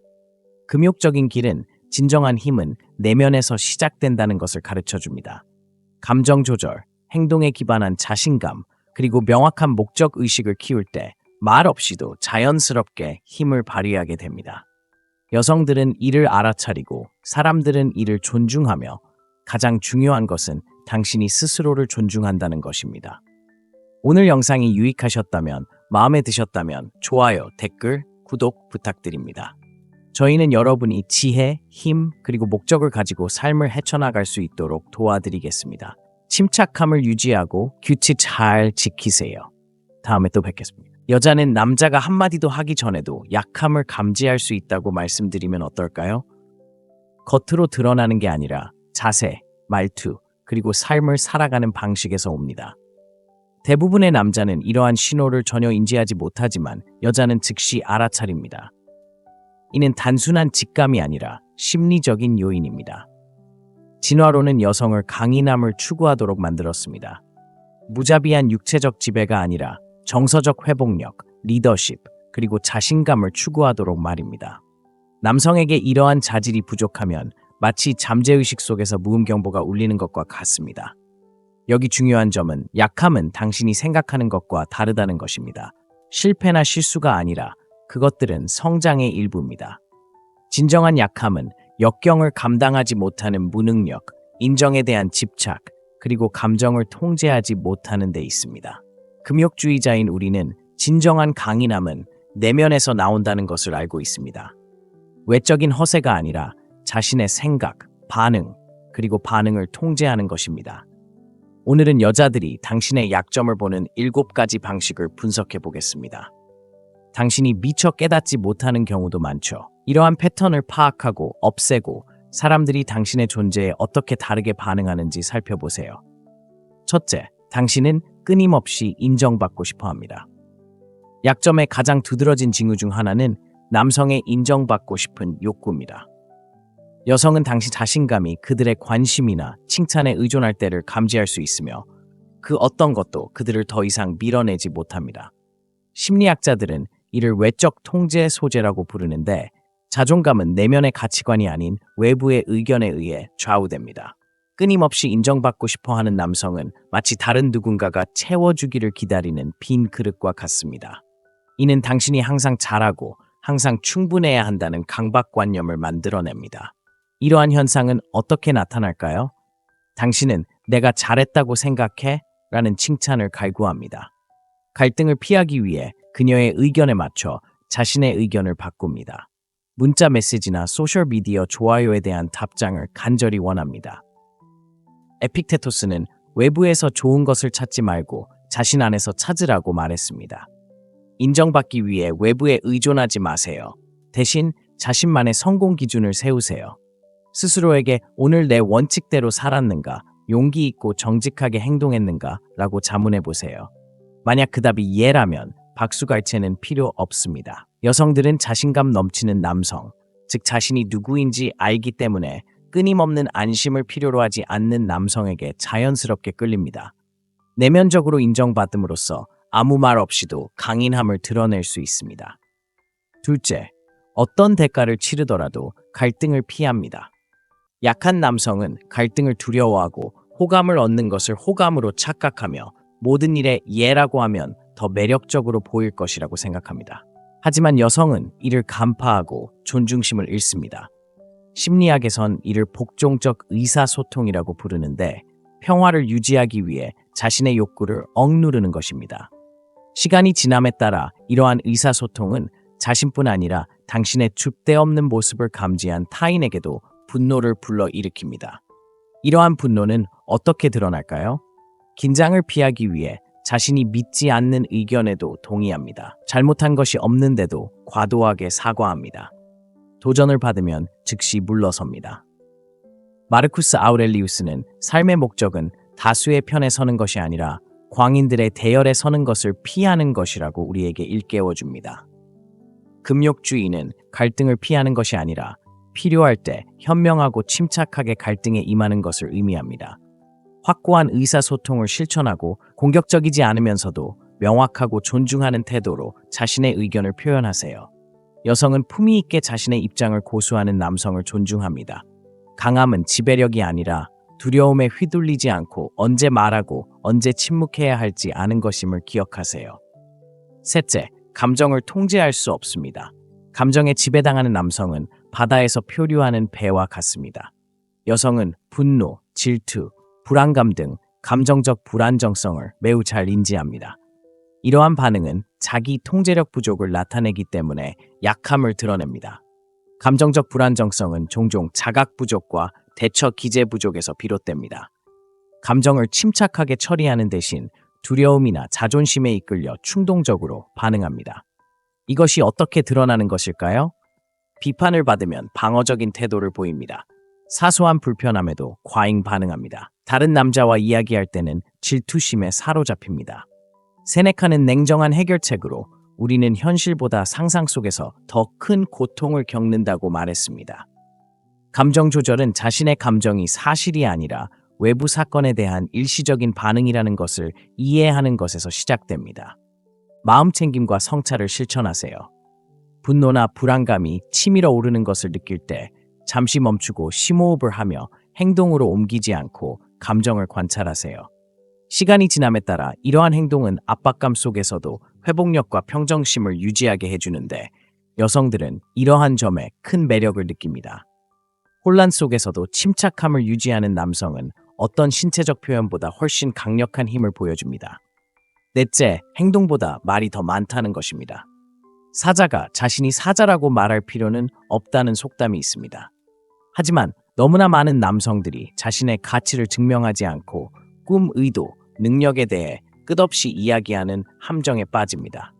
[SPEAKER 1] 금욕적인 길은 진정한 힘은 내면에서 시작된다는 것을 가르쳐줍니다. 감정 조절, 행동에 기반한 자신감, 그리고 명확한 목적의식을 키울 때 말 없이도 자연스럽게 힘을 발휘하게 됩니다. 여성들은 이를 알아차리고 사람들은 이를 존중하며 가장 중요한 것은 당신이 스스로를 존중한다는 것입니다. 오늘 영상이 유익하셨다면, 마음에 드셨다면 좋아요, 댓글, 구독 부탁드립니다. 저희는 여러분이 지혜, 힘, 그리고 목적을 가지고 삶을 헤쳐나갈 수 있도록 도와드리겠습니다. 침착함을 유지하고 규칙 잘 지키세요. 다음에 또 뵙겠습니다. 여자는 남자가 한마디도 하기 전에도 약함을 감지할 수 있다고 말씀드리면 어떨까요? 겉으로 드러나는 게 아니라 자세, 말투, 그리고 삶을 살아가는 방식에서 옵니다. 대부분의 남자는 이러한 신호를 전혀 인지하지 못하지만 여자는 즉시 알아차립니다. 이는 단순한 직감이 아니라 심리적인 요인입니다. 진화론은 여성을 강인함을 추구하도록 만들었습니다. 무자비한 육체적 지배가 아니라 정서적 회복력, 리더십, 그리고 자신감을 추구하도록 말입니다. 남성에게 이러한 자질이 부족하면 마치 잠재의식 속에서 무음경보가 울리는 것과 같습니다. 여기 중요한 점은 약함은 당신이 생각하는 것과 다르다는 것입니다. 실패나 실수가 아니라 그것들은 성장의 일부입니다. 진정한 약함은 역경을 감당하지 못하는 무능력, 인정에 대한 집착, 그리고 감정을 통제하지 못하는 데 있습니다. 금욕주의자인 우리는 진정한 강인함은 내면에서 나온다는 것을 알고 있습니다. 외적인 허세가 아니라 자신의 생각, 반응, 그리고 반응을 통제하는 것입니다. 오늘은 여자들이 당신의 약점을 보는 7가지 방식을 분석해 보겠습니다. 당신이 미처 깨닫지 못하는 경우도 많죠. 이러한 패턴을 파악하고 없애고 사람들이 당신의 존재에 어떻게 다르게 반응하는지 살펴보세요. 첫째, 당신은 끊임없이 인정받고 싶어 합니다. 약점의 가장 두드러진 징후 중 하나는 남성의 인정받고 싶은 욕구입니다. 여성은 당신 자신감이 그들의 관심이나 칭찬에 의존할 때를 감지할 수 있으며 그 어떤 것도 그들을 더 이상 밀어내지 못합니다. 심리학자들은 이를 외적 통제 소재라고 부르는데 자존감은 내면의 가치관이 아닌 외부의 의견에 의해 좌우됩니다. 끊임없이 인정받고 싶어하는 남성은 마치 다른 누군가가 채워주기를 기다리는 빈 그릇과 같습니다. 이는 당신이 항상 잘하고 항상 충분해야 한다는 강박관념을 만들어냅니다. 이러한 현상은 어떻게 나타날까요? 당신은 내가 잘했다고 생각해? 라는 칭찬을 갈구합니다. 갈등을 피하기 위해 그녀의 의견에 맞춰 자신의 의견을 바꿉니다. 문자 메시지나 소셜미디어 좋아요에 대한 답장을 간절히 원합니다. 에픽테토스는 외부에서 좋은 것을 찾지 말고 자신 안에서 찾으라고 말했습니다. 인정받기 위해 외부에 의존하지 마세요. 대신 자신만의 성공 기준을 세우세요. 스스로에게 오늘 내 원칙대로 살았는가, 용기 있고 정직하게 행동했는가 라고 자문해 보세요. 만약 그 답이 예라면 박수갈채는 필요 없습니다. 여성들은 자신감 넘치는 남성, 즉 자신이 누구인지 알기 때문에 끊임없는 안심을 필요로 하지 않는 남성에게 자연스럽게 끌립니다. 내면적으로 인정받음으로써 아무 말 없이도 강인함을 드러낼 수 있습니다. 둘째, 어떤 대가를 치르더라도 갈등을 피합니다. 약한 남성은 갈등을 두려워하고 호감을 얻는 것을 호감으로 착각하며 모든 일에 예라고 하면 더 매력적으로 보일 것이라고 생각합니다. 하지만 여성은 이를 간파하고 존중심을 잃습니다. 심리학에선 이를 복종적 의사소통이라고 부르는데 평화를 유지하기 위해 자신의 욕구를 억누르는 것입니다. 시간이 지남에 따라 이러한 의사소통은 자신뿐 아니라 당신의 줏대 없는 모습을 감지한 타인에게도 분노를 불러일으킵니다. 이러한 분노는 어떻게 드러날까요? 긴장을 피하기 위해 자신이 믿지 않는 의견에도 동의합니다. 잘못한 것이 없는데도 과도하게 사과합니다. 도전을 받으면 즉시 물러섭니다. 마르쿠스 아우렐리우스는 삶의 목적은 다수의 편에 서는 것이 아니라 광인들의 대열에 서는 것을 피하는 것이라고 우리에게 일깨워줍니다. 금욕주의는 갈등을 피하는 것이 아니라 필요할 때 현명하고 침착하게 갈등에 임하는 것을 의미합니다. 확고한 의사소통을 실천하고 공격적이지 않으면서도 명확하고 존중하는 태도로 자신의 의견을 표현하세요. 여성은 품위 있게 자신의 입장을 고수하는 남성을 존중합니다. 강함은 지배력이 아니라 두려움에 휘둘리지 않고 언제 말하고 언제 침묵해야 할지 아는 것임을 기억하세요. 셋째, 감정을 통제할 수 없습니다. 감정에 지배당하는 남성은 바다에서 표류하는 배와 같습니다. 여성은 분노, 질투, 불안감 등 감정적 불안정성을 매우 잘 인지합니다. 이러한 반응은 자기 통제력 부족을 나타내기 때문에 약함을 드러냅니다. 감정적 불안정성은 종종 자각 부족과 대처 기제 부족에서 비롯됩니다. 감정을 침착하게 처리하는 대신 두려움이나 자존심에 이끌려 충동적으로 반응합니다. 이것이 어떻게 드러나는 것일까요? 비판을 받으면 방어적인 태도를 보입니다. 사소한 불편함에도 과잉 반응합니다. 다른 남자와 이야기할 때는 질투심에 사로잡힙니다. 세네카는 냉정한 해결책으로 우리는 현실보다 상상 속에서 더 큰 고통을 겪는다고 말했습니다. 감정 조절은 자신의 감정이 사실이 아니라 외부 사건에 대한 일시적인 반응이라는 것을 이해하는 것에서 시작됩니다. 마음챙김과 성찰을 실천하세요. 분노나 불안감이 치밀어 오르는 것을 느낄 때 잠시 멈추고 심호흡을 하며 행동으로 옮기지 않고 감정을 관찰하세요. 시간이 지남에 따라 이러한 행동은 압박감 속에서도 회복력과 평정심을 유지하게 해주는데 여성들은 이러한 점에 큰 매력을 느낍니다. 혼란 속에서도 침착함을 유지하는 남성은 어떤 신체적 표현보다 훨씬 강력한 힘을 보여줍니다. 넷째, 행동보다 말이 더 많다는 것입니다. 사자가 자신이 사자라고 말할 필요는 없다는 속담이 있습니다. 하지만 너무나 많은 남성들이 자신의 가치를 증명하지 않고 꿈, 의도, 능력에 대해 끝없이 이야기하는 함정에 빠집니다.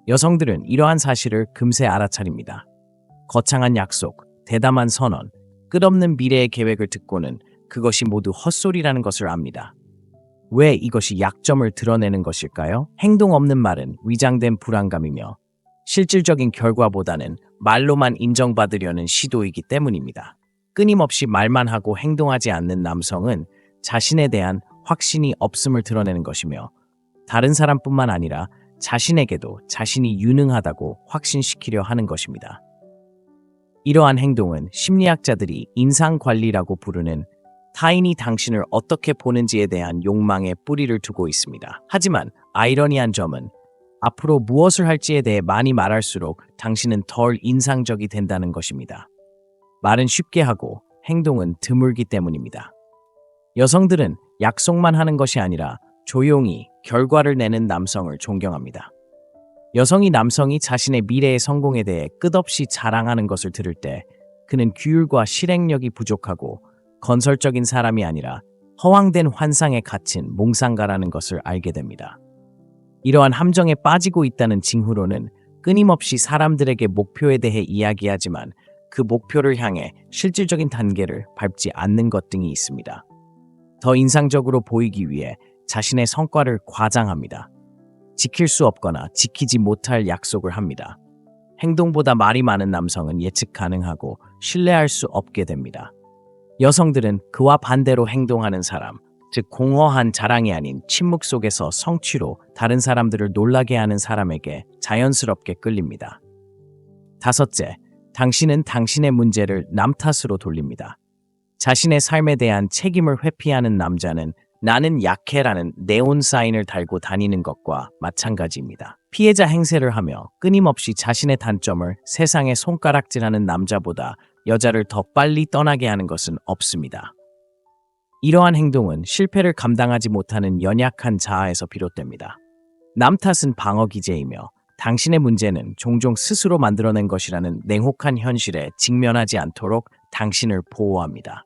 [SPEAKER 1] 여성들은 이러한 사실을 금세 알아차립니다. 거창한 약속, 대담한 선언, 끝없는 미래의 계획을 듣고는 그것이 모두 헛소리라는 것을 압니다. 왜 이것이 약점을 드러내는 것일까요? 행동 없는 말은 위장된 불안감이며 실질적인 결과보다는 말로만 인정받으려는 시도이기 때문입니다. 끊임없이 말만 하고 행동하지 않는 남성은 자신에 대한 확신이 없음을 드러내는 것이며 다른 사람뿐만 아니라 자신에게도 자신이 유능하다고 확신시키려 하는 것입니다. 이러한 행동은 심리학자들이 인상관리라고 부르는 타인이 당신을 어떻게 보는지에 대한 욕망에 뿌리를 두고 있습니다. 하지만 아이러니한 점은 앞으로 무엇을 할지에 대해 많이 말할수록 당신은 덜 인상적이 된다는 것입니다. 말은 쉽게 하고 행동은 드물기 때문입니다. 여성들은 약속만 하는 것이 아니라 조용히 결과를 내는 남성을 존경합니다. 여성이 남성이 자신의 미래의 성공에 대해 끝없이 자랑하는 것을 들을 때 그는 규율과 실행력이 부족하고 건설적인 사람이 아니라 허황된 환상에 갇힌 몽상가라는 것을 알게 됩니다. 이러한 함정에 빠지고 있다는 징후로는 끊임없이 사람들에게 목표에 대해 이야기하지만 그 목표를 향해 실질적인 단계를 밟지 않는 것 등이 있습니다. 더 인상적으로 보이기 위해 자신의 성과를 과장합니다. 지킬 수 없거나 지키지 못할 약속을 합니다. 행동보다 말이 많은 남성은 예측 가능하고 신뢰할 수 없게 됩니다. 여성들은 그와 반대로 행동하는 사람, 즉 공허한 자랑이 아닌 침묵 속에서 성취로 다른 사람들을 놀라게 하는 사람에게 자연스럽게 끌립니다. 다섯째, 당신은 당신의 문제를 남 탓으로 돌립니다. 자신의 삶에 대한 책임을 회피하는 남자는 나는 약해라는 네온 사인을 달고 다니는 것과 마찬가지입니다. 피해자 행세를 하며 끊임없이 자신의 단점을 세상에 손가락질하는 남자보다 여자를 더 빨리 떠나게 하는 것은 없습니다. 이러한 행동은 실패를 감당하지 못하는 연약한 자아에서 비롯됩니다. 남 탓은 방어 기제이며 당신의 문제는 종종 스스로 만들어낸 것이라는 냉혹한 현실에 직면하지 않도록 당신을 보호합니다.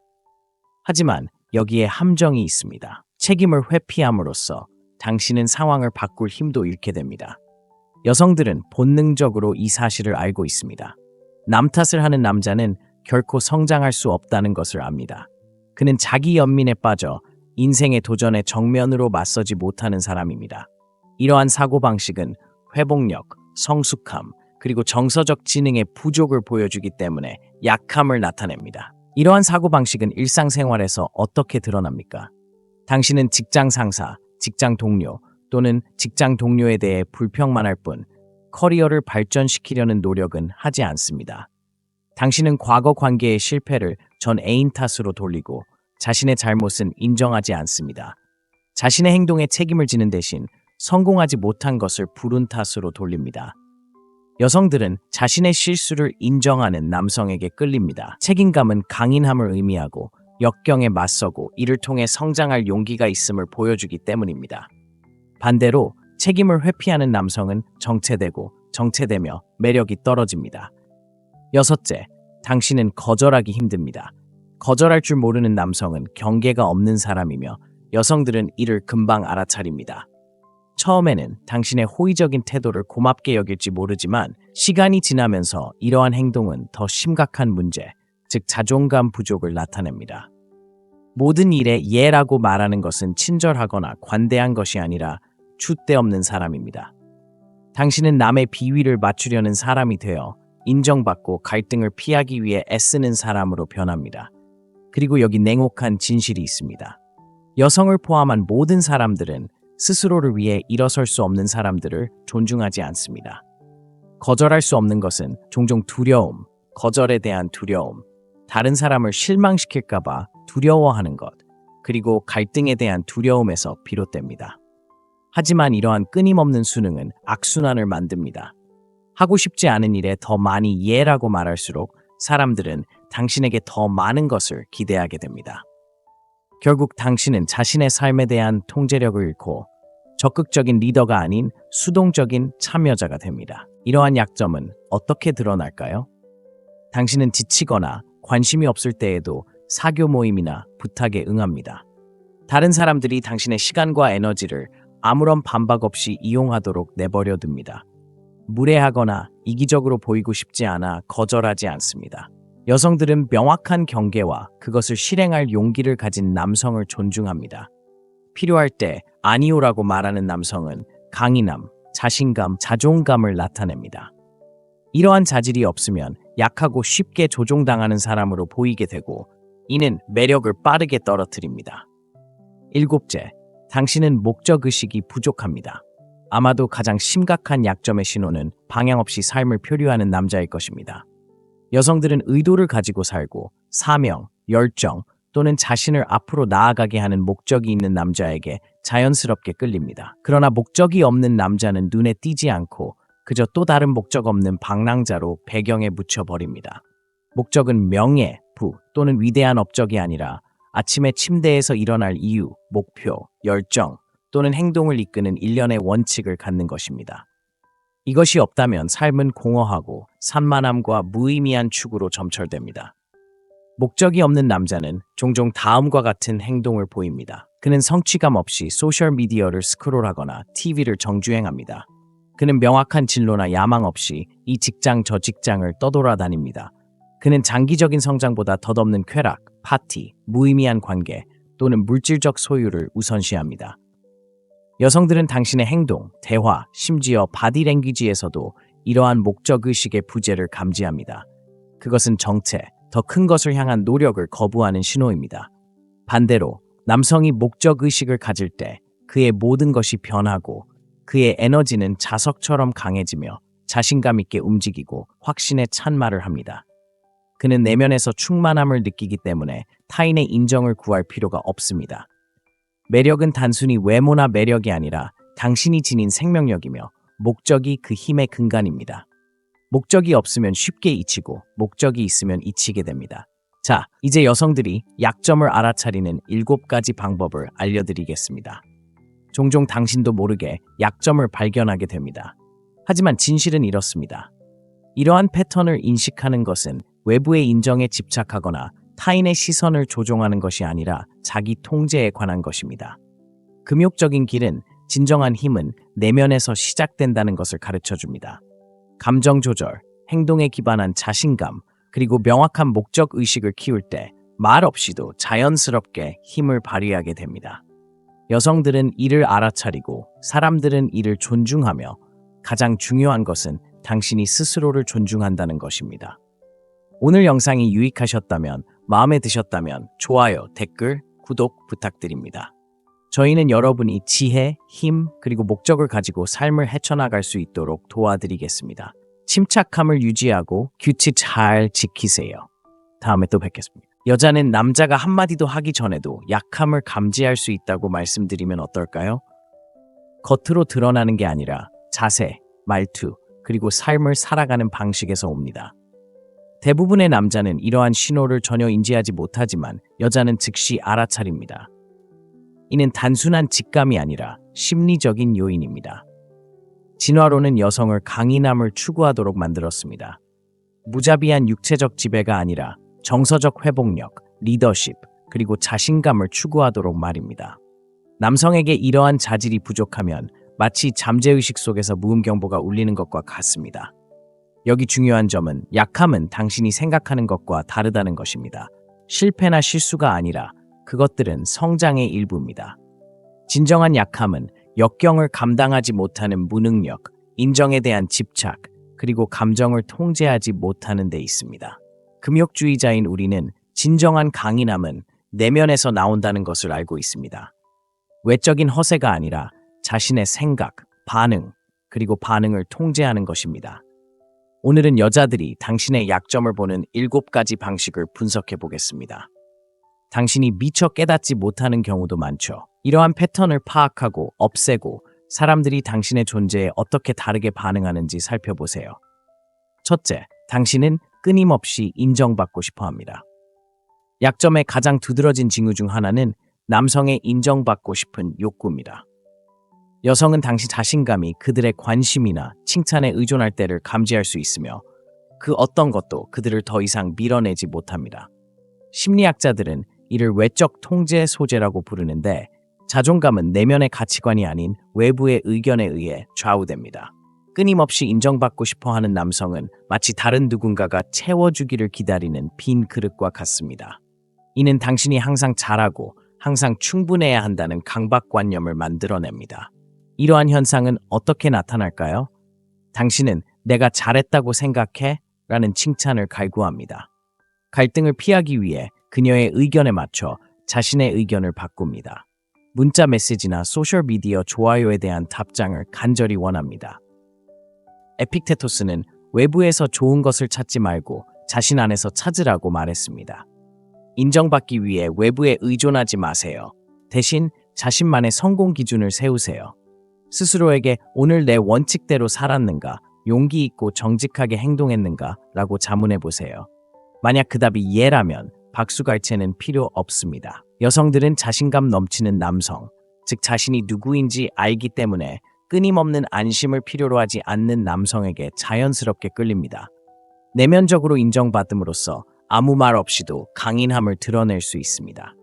[SPEAKER 1] 하지만 여기에 함정이 있습니다. 책임을 회피함으로써 당신은 상황을 바꿀 힘도 잃게 됩니다. 여성들은 본능적으로 이 사실을 알고 있습니다. 남 탓을 하는 남자는 결코 성장할 수 없다는 것을 압니다. 그는 자기 연민에 빠져 인생의 도전에 정면으로 맞서지 못하는 사람입니다. 이러한 사고방식은 회복력, 성숙함, 그리고 정서적 지능의 부족을 보여주기 때문에 약함을 나타냅니다. 이러한 사고방식은 일상생활에서 어떻게 드러납니까? 당신은 직장 상사, 직장 동료 또는 직장 동료에 대해 불평만 할 뿐 커리어를 발전시키려는 노력은 하지 않습니다. 당신은 과거 관계의 실패를 전 애인 탓으로 돌리고 자신의 잘못은 인정하지 않습니다. 자신의 행동에 책임을 지는 대신 성공하지 못한 것을 불운 탓으로 돌립니다. 여성들은 자신의 실수를 인정하는 남성에게 끌립니다. 책임감은 강인함을 의미하고 역경에 맞서고 이를 통해 성장할 용기가 있음을 보여주기 때문입니다. 반대로 책임을 회피하는 남성은 정체되며 매력이 떨어집니다. 여섯째, 당신은 거절하기 힘듭니다. 거절할 줄 모르는 남성은 경계가 없는 사람이며 여성들은 이를 금방 알아차립니다. 처음에는 당신의 호의적인 태도를 고맙게 여길지 모르지만 시간이 지나면서 이러한 행동은 더 심각한 문제, 즉 자존감 부족을 나타냅니다. 모든 일에 예라고 말하는 것은 친절하거나 관대한 것이 아니라 줏대 없는 사람입니다. 당신은 남의 비위를 맞추려는 사람이 되어 인정받고 갈등을 피하기 위해 애쓰는 사람으로 변합니다. 그리고 여기 냉혹한 진실이 있습니다. 여성을 포함한 모든 사람들은 스스로를 위해 일어설 수 없는 사람들을 존중하지 않습니다. 거절할 수 없는 것은 종종 두려움, 거절에 대한 두려움, 다른 사람을 실망시킬까봐 두려워하는 것, 그리고 갈등에 대한 두려움에서 비롯됩니다. 하지만 이러한 끊임없는 수능은 악순환을 만듭니다. 하고 싶지 않은 일에 더 많이 예라고 말할수록 사람들은 당신에게 더 많은 것을 기대하게 됩니다. 결국 당신은 자신의 삶에 대한 통제력을 잃고 적극적인 리더가 아닌 수동적인 참여자가 됩니다. 이러한 약점은 어떻게 드러날까요? 당신은 지치거나 관심이 없을 때에도 사교 모임이나 부탁에 응합니다. 다른 사람들이 당신의 시간과 에너지를 아무런 반박 없이 이용하도록 내버려 둡니다. 무례하거나 이기적으로 보이고 싶지 않아 거절하지 않습니다. 여성들은 명확한 경계와 그것을 실행할 용기를 가진 남성을 존중합니다. 필요할 때 아니오라고 말하는 남성은 강인함, 자신감, 자존감을 나타냅니다. 이러한 자질이 없으면 약하고 쉽게 조종당하는 사람으로 보이게 되고 이는 매력을 빠르게 떨어뜨립니다. 일곱째, 당신은 목적의식이 부족합니다. 아마도 가장 심각한 약점의 신호는 방향 없이 삶을 표류하는 남자일 것입니다. 여성들은 의도를 가지고 살고 사명, 열정 또는 자신을 앞으로 나아가게 하는 목적이 있는 남자에게 자연스럽게 끌립니다. 그러나 목적이 없는 남자는 눈에 띄지 않고 그저 또 다른 목적 없는 방랑자로 배경에 묻혀버립니다. 목적은 명예, 부 또는 위대한 업적이 아니라 아침에 침대에서 일어날 이유, 목표, 열정 또는 행동을 이끄는 일련의 원칙을 갖는 것입니다. 이것이 없다면 삶은 공허하고 산만함과 무의미한 추구로 점철됩니다. 목적이 없는 남자는 종종 다음과 같은 행동을 보입니다. 그는 성취감 없이 소셜미디어를 스크롤하거나 TV를 정주행합니다. 그는 명확한 진로나 야망 없이 이 직장 저 직장을 떠돌아다닙니다. 그는 장기적인 성장보다 덧없는 쾌락, 파티, 무의미한 관계 또는 물질적 소유를 우선시합니다. 여성들은 당신의 행동, 대화, 심지어 바디랭귀지에서도 이러한 목적의식의 부재를 감지합니다. 그것은 정체, 더 큰 것을 향한 노력을 거부하는 신호입니다. 반대로 남성이 목적의식을 가질 때 그의 모든 것이 변하고 그의 에너지는 자석처럼 강해지며 자신감 있게 움직이고 확신에 찬 말을 합니다. 그는 내면에서 충만함을 느끼기 때문에 타인의 인정을 구할 필요가 없습니다. 매력은 단순히 외모나 매력이 아니라 당신이 지닌 생명력이며 목적이 그 힘의 근간입니다. 목적이 없으면 쉽게 잊히고 목적이 있으면 잊히게 됩니다. 자, 이제 여성들이 약점을 알아차리는 7가지 방법을 알려드리겠습니다. 종종 당신도 모르게 약점을 발견하게 됩니다. 하지만 진실은 이렇습니다. 이러한 패턴을 인식하는 것은 외부의 인정에 집착하거나 타인의 시선을 조종하는 것이 아니라 자기 통제에 관한 것입니다. 금욕적인 길은 진정한 힘은 내면에서 시작된다는 것을 가르쳐줍니다. 감정 조절, 행동에 기반한 자신감, 그리고 명확한 목적 의식을 키울 때 말 없이도 자연스럽게 힘을 발휘하게 됩니다. 여성들은 이를 알아차리고 사람들은 이를 존중하며 가장 중요한 것은 당신이 스스로를 존중한다는 것입니다. 오늘 영상이 유익하셨다면, 마음에 드셨다면 좋아요, 댓글, 구독 부탁드립니다. 저희는 여러분이 지혜, 힘, 그리고 목적을 가지고 삶을 헤쳐나갈 수 있도록 도와드리겠습니다. 침착함을 유지하고 규칙 잘 지키세요. 다음에 또 뵙겠습니다. 여자는 남자가 한마디도 하기 전에도 약함을 감지할 수 있다고 말씀드리면 어떨까요? 겉으로 드러나는 게 아니라 자세, 말투, 그리고 삶을 살아가는 방식에서 옵니다. 대부분의 남자는 이러한 신호를 전혀 인지하지 못하지만 여자는 즉시 알아차립니다. 이는 단순한 직감이 아니라 심리적인 요인입니다. 진화론은 여성을 강인함을 추구하도록 만들었습니다. 무자비한 육체적 지배가 아니라 정서적 회복력, 리더십, 그리고 자신감을 추구하도록 말입니다. 남성에게 이러한 자질이 부족하면 마치 잠재의식 속에서 무음경보가 울리는 것과 같습니다. 여기 중요한 점은 약함은 당신이 생각하는 것과 다르다는 것입니다. 실패나 실수가 아니라 그것들은 성장의 일부입니다. 진정한 약함은 역경을 감당하지 못하는 무능력, 인정에 대한 집착, 그리고 감정을 통제하지 못하는 데 있습니다. 금욕주의자인 우리는 진정한 강인함은 내면에서 나온다는 것을 알고 있습니다. 외적인 허세가 아니라 자신의 생각, 반응, 그리고 반응을 통제하는 것입니다. 오늘은 여자들이 당신의 약점을 보는 7가지 방식을 분석해 보겠습니다. 당신이 미처 깨닫지 못하는 경우도 많죠. 이러한 패턴을 파악하고 없애고 사람들이 당신의 존재에 어떻게 다르게 반응하는지 살펴보세요. 첫째, 당신은 끊임없이 인정받고 싶어 합니다. 약점의 가장 두드러진 징후 중 하나는 남성의 인정받고 싶은 욕구입니다. 여성은 당신 자신감이 그들의 관심이나 칭찬에 의존할 때를 감지할 수 있으며 그 어떤 것도 그들을 더 이상 밀어내지 못합니다. 심리학자들은 이를 외적 통제 소재라고 부르는데 자존감은 내면의 가치관이 아닌 외부의 의견에 의해 좌우됩니다. 끊임없이 인정받고 싶어 하는 남성은 마치 다른 누군가가 채워주기를 기다리는 빈 그릇과 같습니다. 이는 당신이 항상 잘하고 항상 충분해야 한다는 강박관념을 만들어냅니다. 이러한 현상은 어떻게 나타날까요? 당신은 내가 잘했다고 생각해? 라는 칭찬을 갈구합니다. 갈등을 피하기 위해 그녀의 의견에 맞춰 자신의 의견을 바꿉니다. 문자 메시지나 소셜미디어 좋아요에 대한 답장을 간절히 원합니다. 에픽테토스는 외부에서 좋은 것을 찾지 말고 자신 안에서 찾으라고 말했습니다. 인정받기 위해 외부에 의존하지 마세요. 대신 자신만의 성공 기준을 세우세요. 스스로에게 오늘 내 원칙대로 살았는가, 용기 있고 정직하게 행동했는가 라고 자문해 보세요. 만약 그 답이 예라면 박수갈채는 필요 없습니다. 여성들은 자신감 넘치는 남성, 즉 자신이 누구인지 알기 때문에 끊임없는 안심을 필요로 하지 않는 남성에게 자연스럽게 끌립니다. 내면적으로 인정받음으로써 아무 말 없이도 강인함을 드러낼 수 있습니다.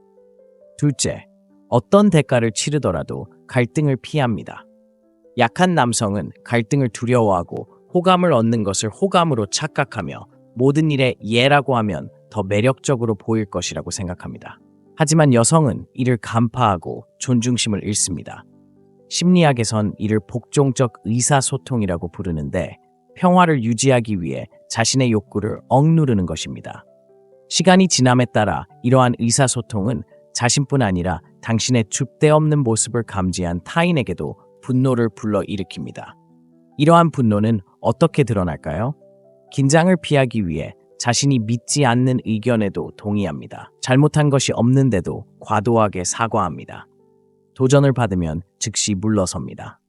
[SPEAKER 1] 둘째, 어떤 대가를 치르더라도 갈등을 피합니다. 약한 남성은 갈등을 두려워하고 호감을 얻는 것을 호감으로 착각하며 모든 일에 예라고 하면 더 매력적으로 보일 것이라고 생각합니다. 하지만 여성은 이를 간파하고 존중심을 잃습니다. 심리학에선 이를 복종적 의사소통이라고 부르는데 평화를 유지하기 위해 자신의 욕구를 억누르는 것입니다. 시간이 지남에 따라 이러한 의사소통은 자신뿐 아니라 당신의 줏대없는 모습을 감지한 타인에게도 분노를 불러일으킵니다. 이러한 분노는 어떻게 드러날까요? 긴장을 피하기 위해 자신이 믿지 않는 의견에도 동의합니다. 잘못한 것이 없는데도 과도하게 사과합니다. 도전을 받으면 즉시 물러섭니다.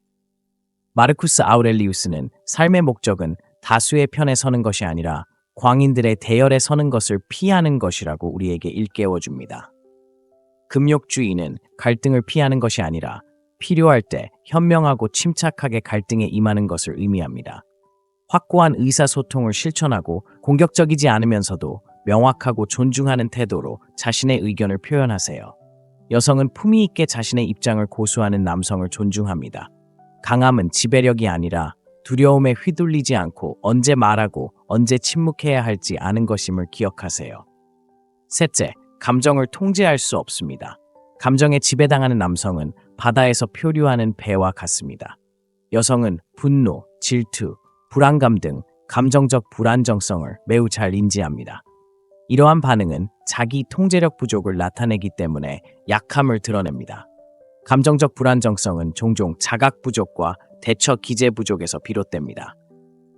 [SPEAKER 1] 마르쿠스 아우렐리우스는 삶의 목적은 다수의 편에 서는 것이 아니라 광인들의 대열에 서는 것을 피하는 것이라고 우리에게 일깨워줍니다. 금욕주의는 갈등을 피하는 것이 아니라 필요할 때 현명하고 침착하게 갈등에 임하는 것을 의미합니다. 확고한 의사소통을 실천하고 공격적이지 않으면서도 명확하고 존중하는 태도로 자신의 의견을 표현하세요. 여성은 품위 있게 자신의 입장을 고수하는 남성을 존중합니다. 강함은 지배력이 아니라 두려움에 휘둘리지 않고 언제 말하고 언제 침묵해야 할지 아는 것임을 기억하세요. 셋째, 감정을 통제할 수 없습니다. 감정에 지배당하는 남성은 바다에서 표류하는 배와 같습니다. 여성은 분노, 질투, 불안감 등 감정적 불안정성을 매우 잘 인지합니다. 이러한 반응은 자기 통제력 부족을 나타내기 때문에 약함을 드러냅니다. 감정적 불안정성은 종종 자각 부족과 대처 기제 부족에서 비롯됩니다.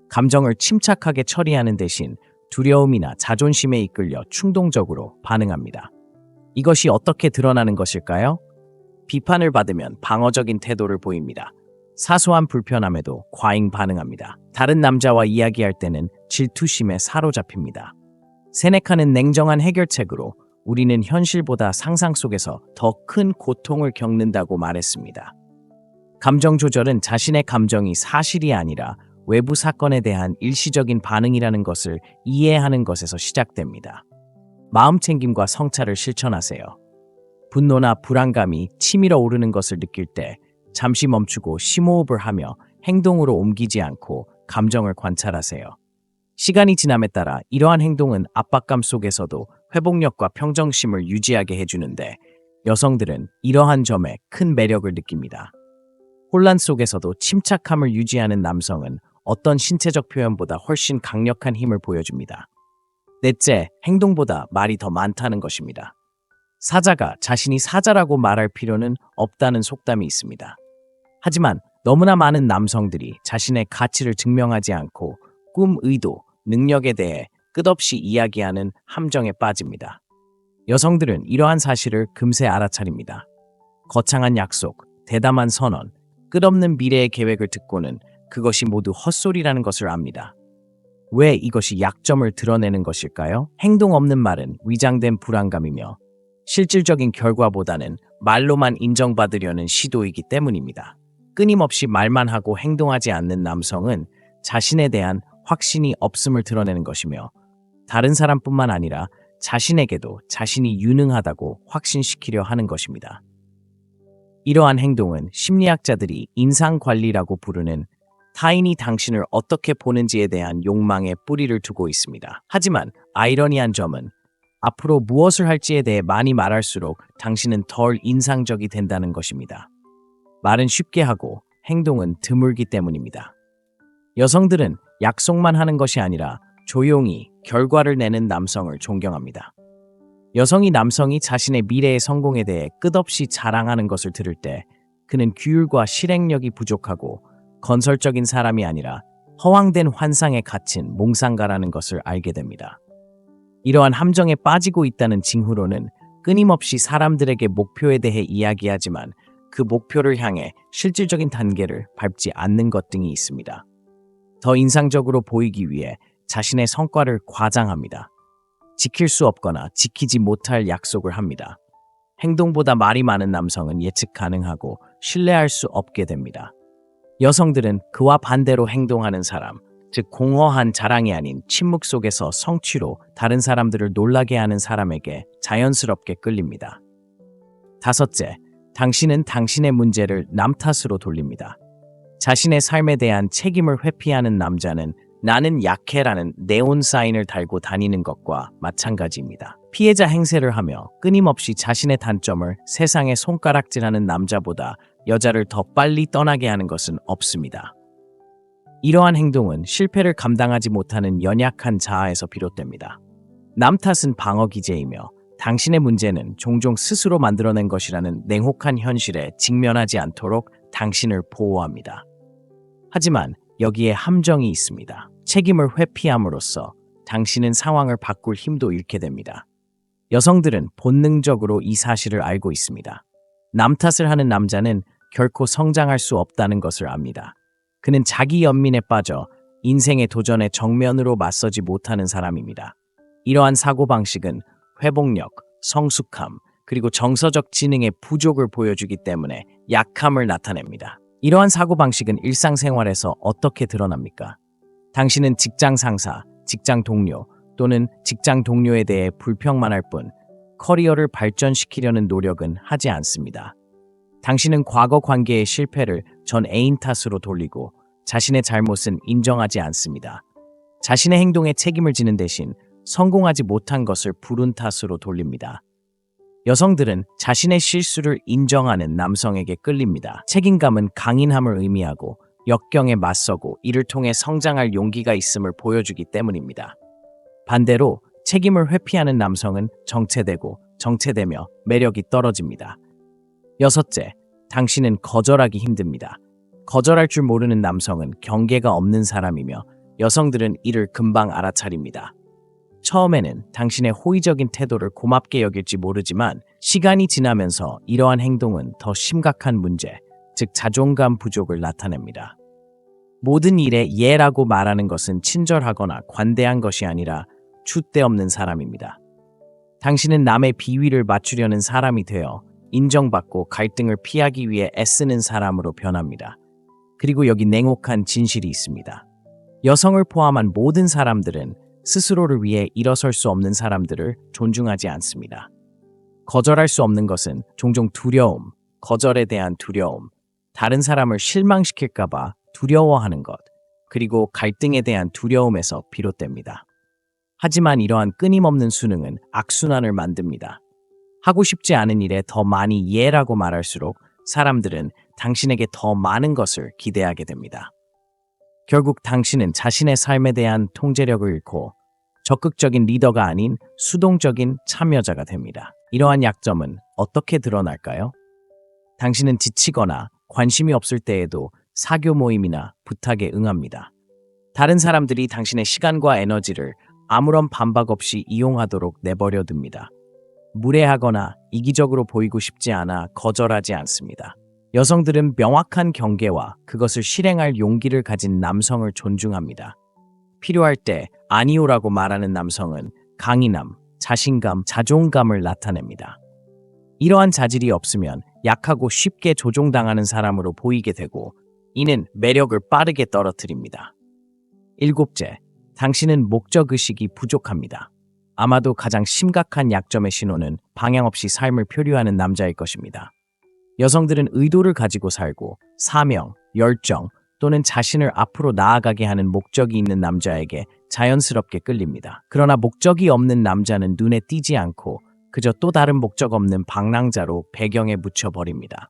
[SPEAKER 1] 감정을 침착하게 처리하는 대신 두려움이나 자존심에 이끌려 충동적으로 반응합니다. 이것이 어떻게 드러나는 것일까요? 비판을 받으면 방어적인 태도를 보입니다. 사소한 불편함에도 과잉 반응합니다. 다른 남자와 이야기할 때는 질투심에 사로잡힙니다. 세네카는 냉정한 해결책으로 우리는 현실보다 상상 속에서 더 큰 고통을 겪는다고 말했습니다. 감정 조절은 자신의 감정이 사실이 아니라 외부 사건에 대한 일시적인 반응이라는 것을 이해하는 것에서 시작됩니다. 마음 챙김과 성찰을 실천하세요. 분노나 불안감이 치밀어 오르는 것을 느낄 때 잠시 멈추고 심호흡을 하며 행동으로 옮기지 않고 감정을 관찰하세요. 시간이 지남에 따라 이러한 행동은 압박감 속에서도 회복력과 평정심을 유지하게 해주는데 여성들은 이러한 점에 큰 매력을 느낍니다. 혼란 속에서도 침착함을 유지하는 남성은 어떤 신체적 표현보다 훨씬 강력한 힘을 보여줍니다. 넷째, 행동보다 말이 더 많다는 것입니다. 사자가 자신이 사자라고 말할 필요는 없다는 속담이 있습니다. 하지만 너무나 많은 남성들이 자신의 가치를 증명하지 않고 꿈, 의도, 능력에 대해 끝없이 이야기하는 함정에 빠집니다. 여성들은 이러한 사실을 금세 알아차립니다. 거창한 약속, 대담한 선언, 끝없는 미래의 계획을 듣고는 그것이 모두 헛소리라는 것을 압니다. 왜 이것이 약점을 드러내는 것일까요? 행동 없는 말은 위장된 불안감이며 실질적인 결과보다는 말로만 인정받으려는 시도이기 때문입니다. 끊임없이 말만 하고 행동하지 않는 남성은 자신에 대한 확신이 없음을 드러내는 것이며 다른 사람뿐만 아니라 자신에게도 자신이 유능하다고 확신시키려 하는 것입니다. 이러한 행동은 심리학자들이 인상관리라고 부르는 타인이 당신을 어떻게 보는지에 대한 욕망에 뿌리를 두고 있습니다. 하지만 아이러니한 점은 앞으로 무엇을 할지에 대해 많이 말할수록 당신은 덜 인상적이 된다는 것입니다. 말은 쉽게 하고 행동은 드물기 때문입니다. 여성들은 약속만 하는 것이 아니라 조용히 결과를 내는 남성을 존경합니다. 여성이 남성이 자신의 미래의 성공에 대해 끝없이 자랑하는 것을 들을 때 그는 규율과 실행력이 부족하고 건설적인 사람이 아니라 허황된 환상에 갇힌 몽상가라는 것을 알게 됩니다. 이러한 함정에 빠지고 있다는 징후로는 끊임없이 사람들에게 목표에 대해 이야기하지만 그 목표를 향해 실질적인 단계를 밟지 않는 것 등이 있습니다. 더 인상적으로 보이기 위해 자신의 성과를 과장합니다. 지킬 수 없거나 지키지 못할 약속을 합니다. 행동보다 말이 많은 남성은 예측 가능하고 신뢰할 수 없게 됩니다. 여성들은 그와 반대로 행동하는 사람, 즉 공허한 자랑이 아닌 침묵 속에서 성취로 다른 사람들을 놀라게 하는 사람에게 자연스럽게 끌립니다. 다섯째, 당신은 당신의 문제를 남 탓으로 돌립니다. 자신의 삶에 대한 책임을 회피하는 남자는 나는 약해라는 네온 사인을 달고 다니는 것과 마찬가지입니다. 피해자 행세를 하며 끊임없이 자신의 단점을 세상에 손가락질하는 남자보다 여자를 더 빨리 떠나게 하는 것은 없습니다. 이러한 행동은 실패를 감당하지 못하는 연약한 자아에서 비롯됩니다. 남 탓은 방어 기제이며 당신의 문제는 종종 스스로 만들어낸 것이라는 냉혹한 현실에 직면하지 않도록 당신을 보호합니다. 하지만 여기에 함정이 있습니다. 책임을 회피함으로써 당신은 상황을 바꿀 힘도 잃게 됩니다. 여성들은 본능적으로 이 사실을 알고 있습니다. 남 탓을 하는 남자는 결코 성장할 수 없다는 것을 압니다. 그는 자기 연민에 빠져 인생의 도전에 정면으로 맞서지 못하는 사람입니다. 이러한 사고방식은 회복력, 성숙함, 그리고 정서적 지능의 부족을 보여주기 때문에 약함을 나타냅니다. 이러한 사고방식은 일상생활에서 어떻게 드러납니까? 당신은 직장 상사, 직장 동료 또는 직장 동료에 대해 불평만 할 뿐 커리어를 발전시키려는 노력은 하지 않습니다. 당신은 과거 관계의 실패를 전 애인 탓으로 돌리고 자신의 잘못은 인정하지 않습니다. 자신의 행동에 책임을 지는 대신 성공하지 못한 것을 불운 탓으로 돌립니다. 여성들은 자신의 실수를 인정하는 남성에게 끌립니다. 책임감은 강인함을 의미하고 역경에 맞서고 이를 통해 성장할 용기가 있음을 보여주기 때문입니다. 반대로 책임을 회피하는 남성은 정체되며 매력이 떨어집니다. 여섯째, 당신은 거절하기 힘듭니다. 거절할 줄 모르는 남성은 경계가 없는 사람이며 여성들은 이를 금방 알아차립니다. 처음에는 당신의 호의적인 태도를 고맙게 여길지 모르지만 시간이 지나면서 이러한 행동은 더 심각한 문제, 즉 자존감 부족을 나타냅니다. 모든 일에 예라고 말하는 것은 친절하거나 관대한 것이 아니라 줏대 없는 사람입니다. 당신은 남의 비위를 맞추려는 사람이 되어 인정받고 갈등을 피하기 위해 애쓰는 사람으로 변합니다. 그리고 여기 냉혹한 진실이 있습니다. 여성을 포함한 모든 사람들은 스스로를 위해 일어설 수 없는 사람들을 존중하지 않습니다. 거절할 수 없는 것은 종종 두려움, 거절에 대한 두려움, 다른 사람을 실망시킬까봐 두려워하는 것, 그리고 갈등에 대한 두려움에서 비롯됩니다. 하지만 이러한 끊임없는 수능은 악순환을 만듭니다. 하고 싶지 않은 일에 더 많이 예라고 말할수록 사람들은 당신에게 더 많은 것을 기대하게 됩니다. 결국 당신은 자신의 삶에 대한 통제력을 잃고 적극적인 리더가 아닌 수동적인 참여자가 됩니다. 이러한 약점은 어떻게 드러날까요? 당신은 지치거나 관심이 없을 때에도 사교 모임이나 부탁에 응합니다. 다른 사람들이 당신의 시간과 에너지를 아무런 반박 없이 이용하도록 내버려 둡니다. 무례하거나 이기적으로 보이고 싶지 않아 거절하지 않습니다. 여성들은 명확한 경계와 그것을 실행할 용기를 가진 남성을 존중합니다. 필요할 때 아니오라고 말하는 남성은 강인함, 자신감, 자존감을 나타냅니다. 이러한 자질이 없으면 약하고 쉽게 조종당하는 사람으로 보이게 되고 이는 매력을 빠르게 떨어뜨립니다. 일곱째, 당신은 목적의식이 부족합니다. 아마도 가장 심각한 약점의 신호는 방향 없이 삶을 표류하는 남자일 것입니다. 여성들은 의도를 가지고 살고 사명, 열정 또는 자신을 앞으로 나아가게 하는 목적이 있는 남자에게 자연스럽게 끌립니다. 그러나 목적이 없는 남자는 눈에 띄지 않고 그저 또 다른 목적 없는 방랑자로 배경에 묻혀버립니다.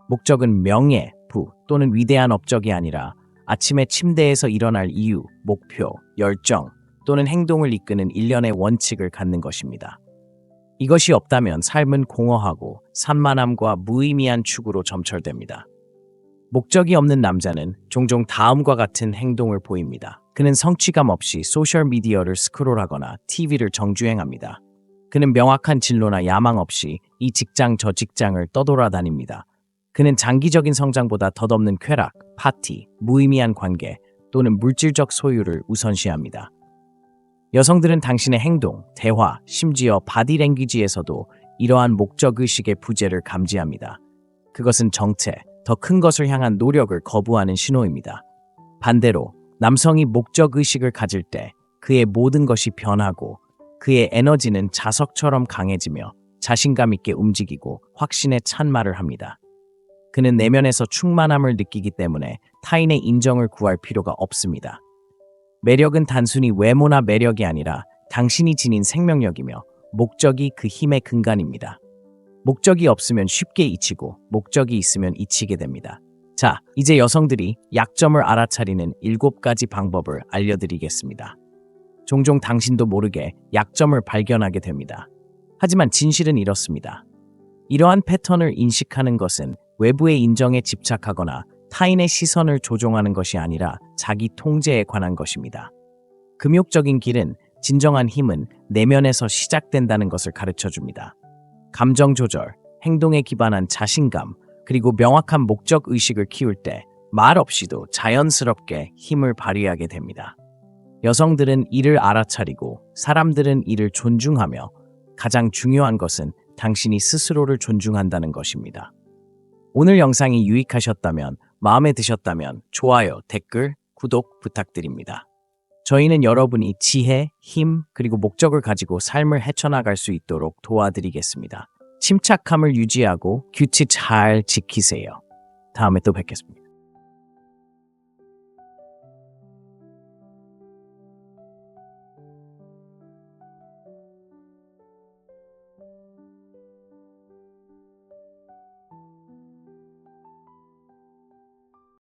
[SPEAKER 1] 목적은 명예, 부 또는 위대한 업적이 아니라 아침에 침대에서 일어날 이유, 목표, 열정 또는 행동을 이끄는 일련의 원칙을 갖는 것입니다. 이것이 없다면 삶은 공허하고 산만함과 무의미한 축으로 점철됩니다. 목적이 없는 남자는 종종 다음과 같은 행동을 보입니다. 그는 성취감 없이 소셜미디어를 스크롤하거나 TV를 정주행합니다. 그는 명확한 진로나 야망 없이 이 직장 저 직장을 떠돌아다닙니다. 그는 장기적인 성장보다 덧없는 쾌락, 파티, 무의미한 관계 또는 물질적 소유를 우선시합니다. 여성들은 당신의 행동, 대화, 심지어 바디랭귀지에서도 이러한 목적의식의 부재를 감지합니다. 그것은 정체, 더 큰 것을 향한 노력을 거부하는 신호입니다. 반대로 남성이 목적의식을 가질 때 그의 모든 것이 변하고 그의 에너지는 자석처럼 강해지며 자신감 있게 움직이고 확신에 찬 말을 합니다. 그는 내면에서 충만함을 느끼기 때문에 타인의 인정을 구할 필요가 없습니다. 매력은 단순히 외모나 매력이 아니라 당신이 지닌 생명력이며 목적이 그 힘의 근간입니다. 목적이 없으면 쉽게 잊히고 목적이 있으면 잊히게 됩니다. 자, 이제 여성들이 약점을 알아차리는 7가지 방법을 알려드리겠습니다. 종종 당신도 모르게 약점을 발견하게 됩니다. 하지만 진실은 이렇습니다. 이러한 패턴을 인식하는 것은 외부의 인정에 집착하거나 타인의 시선을 조종하는 것이 아니라 자기 통제에 관한 것입니다. 금욕적인 길은 진정한 힘은 내면에서 시작된다는 것을 가르쳐 줍니다. 감정 조절, 행동에 기반한 자신감, 그리고 명확한 목적 의식을 키울 때 말 없이도 자연스럽게 힘을 발휘하게 됩니다. 여성들은 이를 알아차리고 사람들은 이를 존중하며 가장 중요한 것은 당신이 스스로를 존중한다는 것입니다. 오늘 영상이 유익하셨다면, 마음에 드셨다면 좋아요, 댓글, 구독 부탁드립니다. 저희는 여러분이 지혜, 힘, 그리고 목적을 가지고 삶을 헤쳐나갈 수 있도록 도와드리겠습니다. 침착함을 유지하고 규칙 잘 지키세요. 다음에 또 뵙겠습니다.